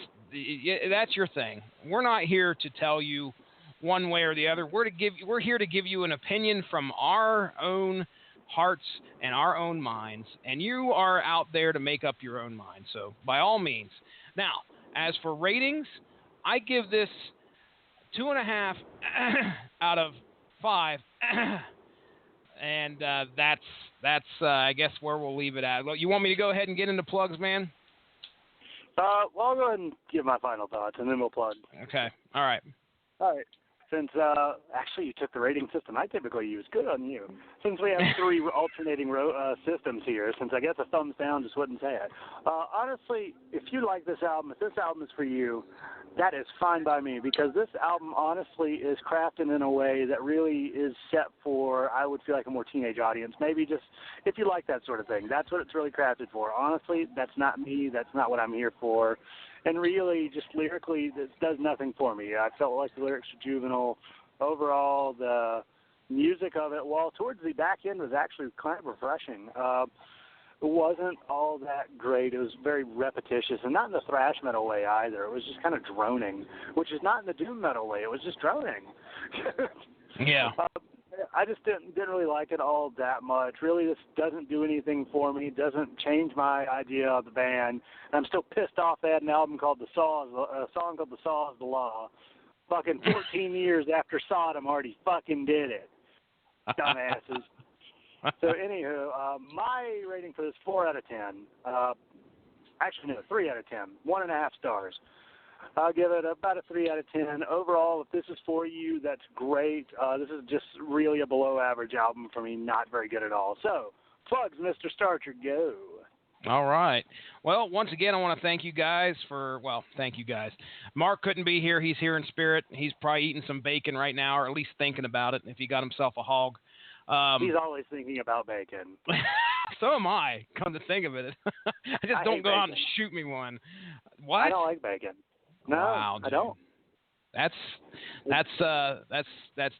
your thing. We're not here to tell you one way or the other. We're here to give you an opinion from our own hearts and our own minds, and you are out there to make up your own mind. So by all means. Now, as for ratings, I give this 2.5 out of 5, and that's I guess where we'll leave it at. You want me to go ahead and get into plugs, man? Well, I'll go ahead and give my final thoughts, and then we'll plug. Okay. All right. All right. Since, actually, you took the rating system I typically use. Good on you. Since we have 3 alternating systems here, since I guess a thumbs down just wouldn't say it. Honestly, if you like this album, if this album is for you, that is fine by me, because this album, honestly, is crafted in a way that really is set for, I would feel like, a more teenage audience. Maybe just, if you like that sort of thing, that's what it's really crafted for. Honestly, that's not me. That's not what I'm here for. And really, just lyrically, this does nothing for me. I felt like the lyrics were juvenile. Overall, the music of it, while towards the back end was actually kind of refreshing, it wasn't all that great. It was very repetitious, and not in the thrash metal way either. It was just kind of droning, which is not in the doom metal way. It was just droning. Yeah. I just didn't really like it all that much. Really, this doesn't do anything for me. It doesn't change my idea of the band. And I'm still pissed off they had an album called a song called The Saw is the Law. Fucking 14 years after Sodom already fucking did it. Dumbasses. So, anywho, my rating for this 4 out of 10. Actually, no, 3 out of 10. 1.5 stars. I'll give it about a 3 out of 10. Overall, if this is for you, that's great. This is just really a below-average album for me, not very good at all. So, plugs, Mr. Starcher, go. All right. Well, once again, I want to thank you guys thank you guys. Mark couldn't be here. He's here in spirit. He's probably eating some bacon right now, or at least thinking about it, if he got himself a hog. He's always thinking about bacon. So am I, come to think of it. I just don't go out and shoot me one. What? I don't like bacon. No, wow, I don't. That's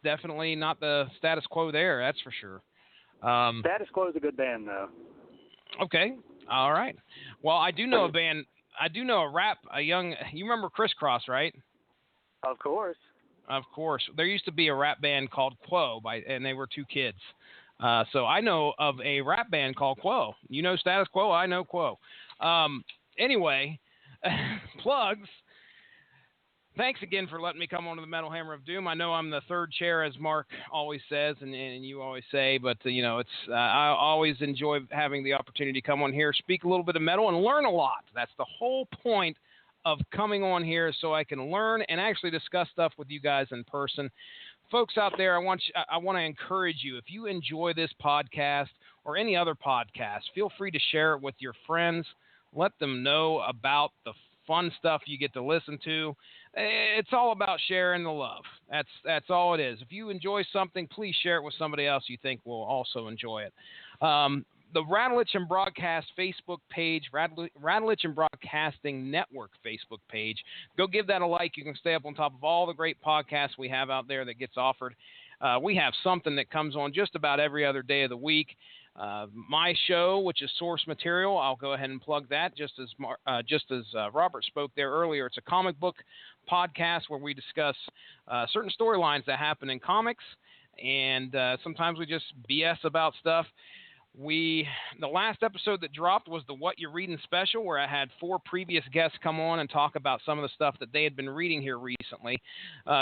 definitely not the status quo there. That's for sure. Status Quo is a good band, though. Okay, all right. Well, I do know a band. I do know you remember Crisscross, right? Of course. Of course. There used to be a rap band called Quo, and they were 2 kids. So I know of a rap band called Quo. You know Status Quo? I know Quo. Anyway, plugs. Thanks again for letting me come on to the Metal Hammer of Doom. I know I'm the third chair, as Mark always says, and you always say, but it's I always enjoy having the opportunity to come on here, speak a little bit of metal, and learn a lot. That's the whole point of coming on here, so I can learn and actually discuss stuff with you guys in person. Folks out there, I want to encourage you. If you enjoy this podcast or any other podcast, feel free to share it with your friends. Let them know about the fun stuff you get to listen to. It's all about sharing the love. That's all it is. If you enjoy something, please share it with somebody else you think will also enjoy it. The Radulich and Broadcast Facebook page, Radulich and Broadcasting Network Facebook page. Go give that a like. You can stay up on top of all the great podcasts we have out there that gets offered. We have something that comes on just about every other day of the week. My show, which is Source Material, I'll go ahead and plug that. Just as Robert spoke there earlier, it's a comic book podcast where we discuss certain storylines that happen in comics, and sometimes we just BS about stuff. The last episode that dropped was the What You're Reading special, where I had 4 previous guests come on and talk about some of the stuff that they had been reading here recently,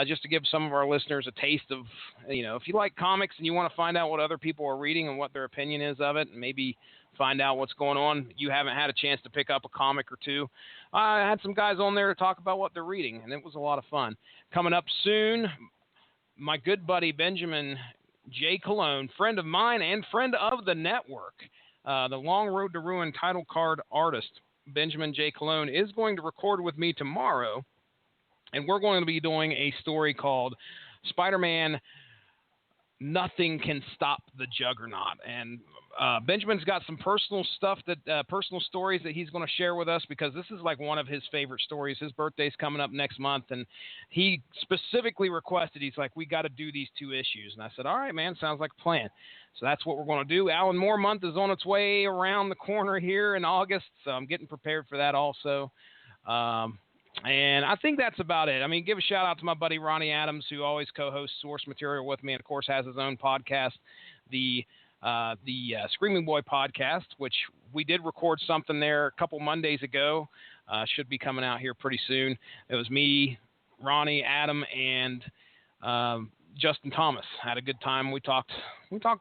just to give some of our listeners a taste of, if you like comics and you want to find out what other people are reading and what their opinion is of it, and maybe find out what's going on, you haven't had a chance to pick up a comic or two. I had some guys on there to talk about what they're reading, and it was a lot of fun. Coming up soon, my good buddy Benjamin J. Cologne, friend of mine and friend of the network, the Long Road to Ruin title card artist, Benjamin J. Cologne, is going to record with me tomorrow, and we're going to be doing a story called Spider-Man Nothing Can Stop the Juggernaut. And Benjamin's got some personal stories that he's going to share with us, because this is like one of his favorite stories. His birthday's coming up next month, and he specifically requested, he's like, we got to do these 2 issues. And I said, all right, man, sounds like a plan. So that's what we're going to do. Alan Moore month is on its way around the corner here in August, so I'm getting prepared for that also. And I think that's about it. I mean, give a shout out to my buddy Ronnie Adams, who always co-hosts Source Material with me, and of course has his own podcast, the Screaming Boy podcast, which we did record something there a couple Mondays ago. Should be coming out here pretty soon. It was me, Ronnie, Adam, and Justin Thomas. Had a good time. We talked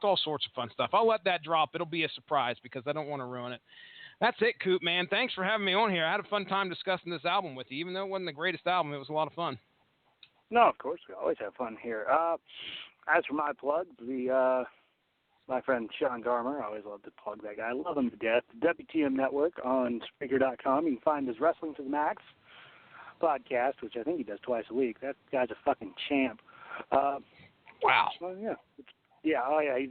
all sorts of fun stuff. I'll let that drop. It'll be a surprise because I don't want to ruin it. That's it, Coop, man. Thanks for having me on here. I had a fun time discussing this album with you. Even though it wasn't the greatest album, it was a lot of fun. No, of course. We always have fun here. As for my plug, my friend Sean Garmer, I always love to plug that guy. I love him to death. The WTM Network on Spreaker.com. You can find his Wrestling to the Max podcast, which I think he does twice a week. That guy's a fucking champ. Wow. Well, yeah. He's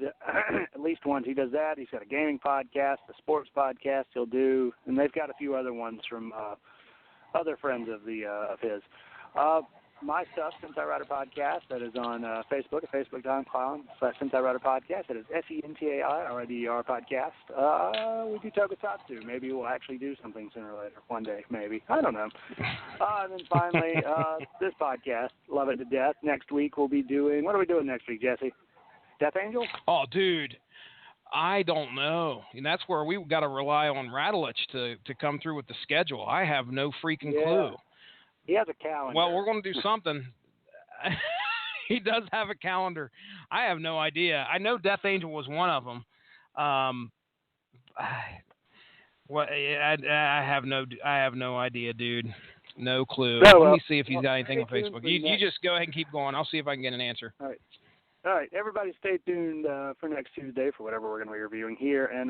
at least once he does that. He's got a gaming podcast, a sports podcast he'll do, and they've got a few other ones from other friends of his. My stuff, Since I Writer Podcast, that is on Facebook at facebook.com/Since I Writer Podcast. That is SENTAIRIDER Podcast. We do Tokusatsu. Maybe we'll actually do something sooner or later. One day, maybe. I don't know. And then finally, this podcast, Love It to Death. Next week we'll be doing, what are we doing next week, Jesse? Death Angel? Oh, dude. I don't know. And that's where we got to rely on Rattlich to come through with the schedule. I have no freaking clue. He has a calendar. Well, we're going to do something. He does have a calendar. I have no idea. I know Death Angel was one of them. I have no idea, dude. No clue. Oh, well, let me see if he's got anything on Facebook. You just go ahead and keep going. I'll see if I can get an answer. All right. Everybody stay tuned for next Tuesday for whatever we're going to be reviewing here. And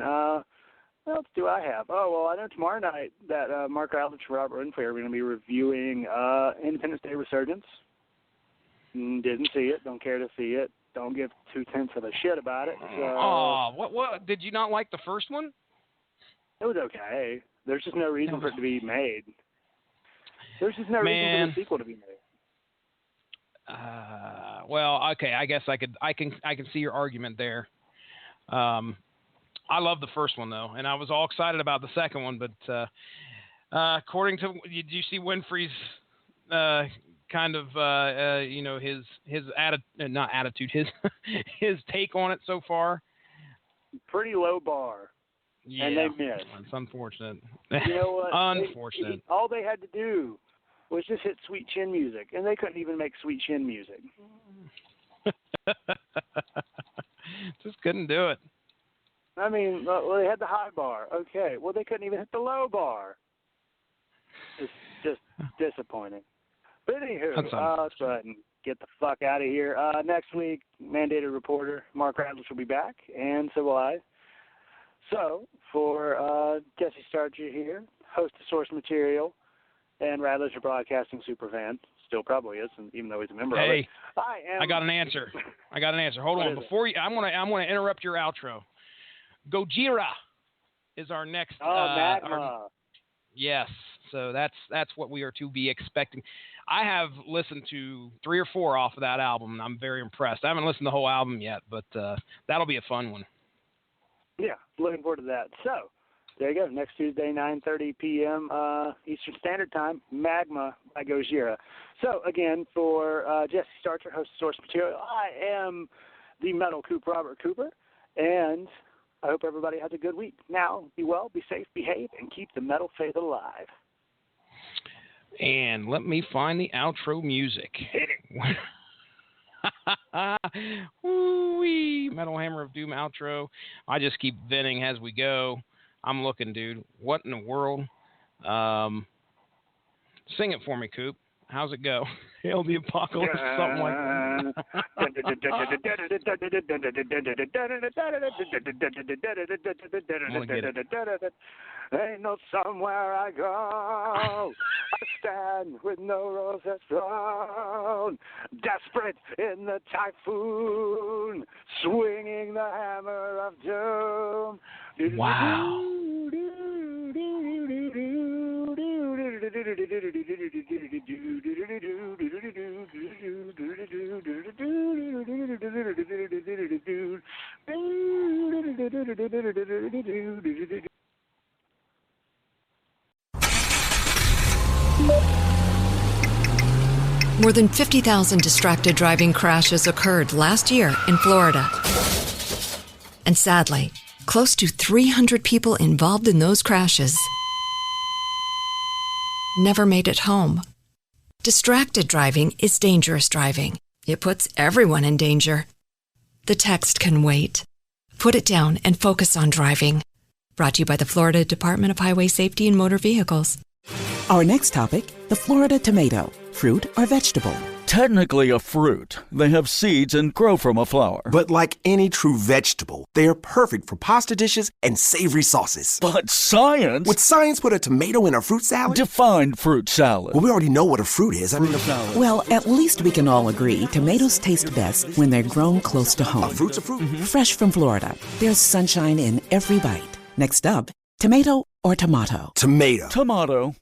what else do I have? Oh, well, I know tomorrow night that Mark Aldrich and Robert Winfrey are going to be reviewing Independence Day Resurgence. Didn't see it. Don't care to see it. Don't give 2/10 of a shit about it. So, what? Did you not like the first one? It was okay. There's just no reason for it to be made. There's just no reason for the sequel to be made. Well, okay. I guess I can see your argument there. I love the first one though, and I was all excited about the second one. But according to, did you see Winfrey's kind of his not attitude, his take on it so far? Pretty low bar. Yeah, and they missed. It's unfortunate. You know what? Unfortunate. All they had to do was just hit Sweet Chin music, and they couldn't even make Sweet Chin music. Just couldn't do it. I mean, well, they had the high bar. Okay. Well, they couldn't even hit the low bar. It's just disappointing. But anywho, let's go ahead and get the fuck out of here. Next week, mandated reporter Mark Radlish will be back, and so will I. So, for Jesse Starcher here, host of Source Material, and Radlish, a broadcasting superfan. Still probably is, even though he's a member of it. I got an answer. Hold on. Before I'm gonna interrupt your outro. Gojira is our next. Magma. Yes, so that's what we are to be expecting. I have listened to 3 or 4 off of that album, and I'm very impressed. I haven't listened to the whole album yet, but that'll be a fun one. Yeah, looking forward to that. So, there you go. Next Tuesday, 9:30 p.m. Eastern Standard Time, Magma by Gojira. So, again, for Jesse Starcher, host of Source Material, I am the Metal Coop, Robert Cooper, and I hope everybody has a good week. Now, be well, be safe, behave, and keep the metal faith alive. And let me find the outro music. Hit it. Woo-wee. Metal Hammer of Doom outro. I just keep venting as we go. I'm looking, dude. What in the world? Sing it for me, Coop. How's it go? Hail the Apocalypse, something like that. Ain't no somewhere I go. I stand with no roses thrown, desperate in the typhoon, swinging the hammer of doom. Wow. More than 50,000 distracted driving crashes occurred last year in Florida. And sadly, close to 300 people involved in those crashes never made it home. Distracted driving is dangerous driving. It puts everyone in danger. The text can wait. Put it down and focus on driving. Brought to you by the Florida Department of Highway Safety and Motor Vehicles. Our next topic, the Florida tomato, fruit or vegetable. Technically a fruit. They have seeds and grow from a flower. But like any true vegetable, they are perfect for pasta dishes and savory sauces. But science... Would science put a tomato in a fruit salad? Define fruit salad. Well, we already know what a fruit is. Well, at least we can all agree tomatoes taste best when they're grown close to home. A fruit's a fruit. Mm-hmm. Fresh from Florida. There's sunshine in every bite. Next up, tomato or tomato? Tomato. Tomato.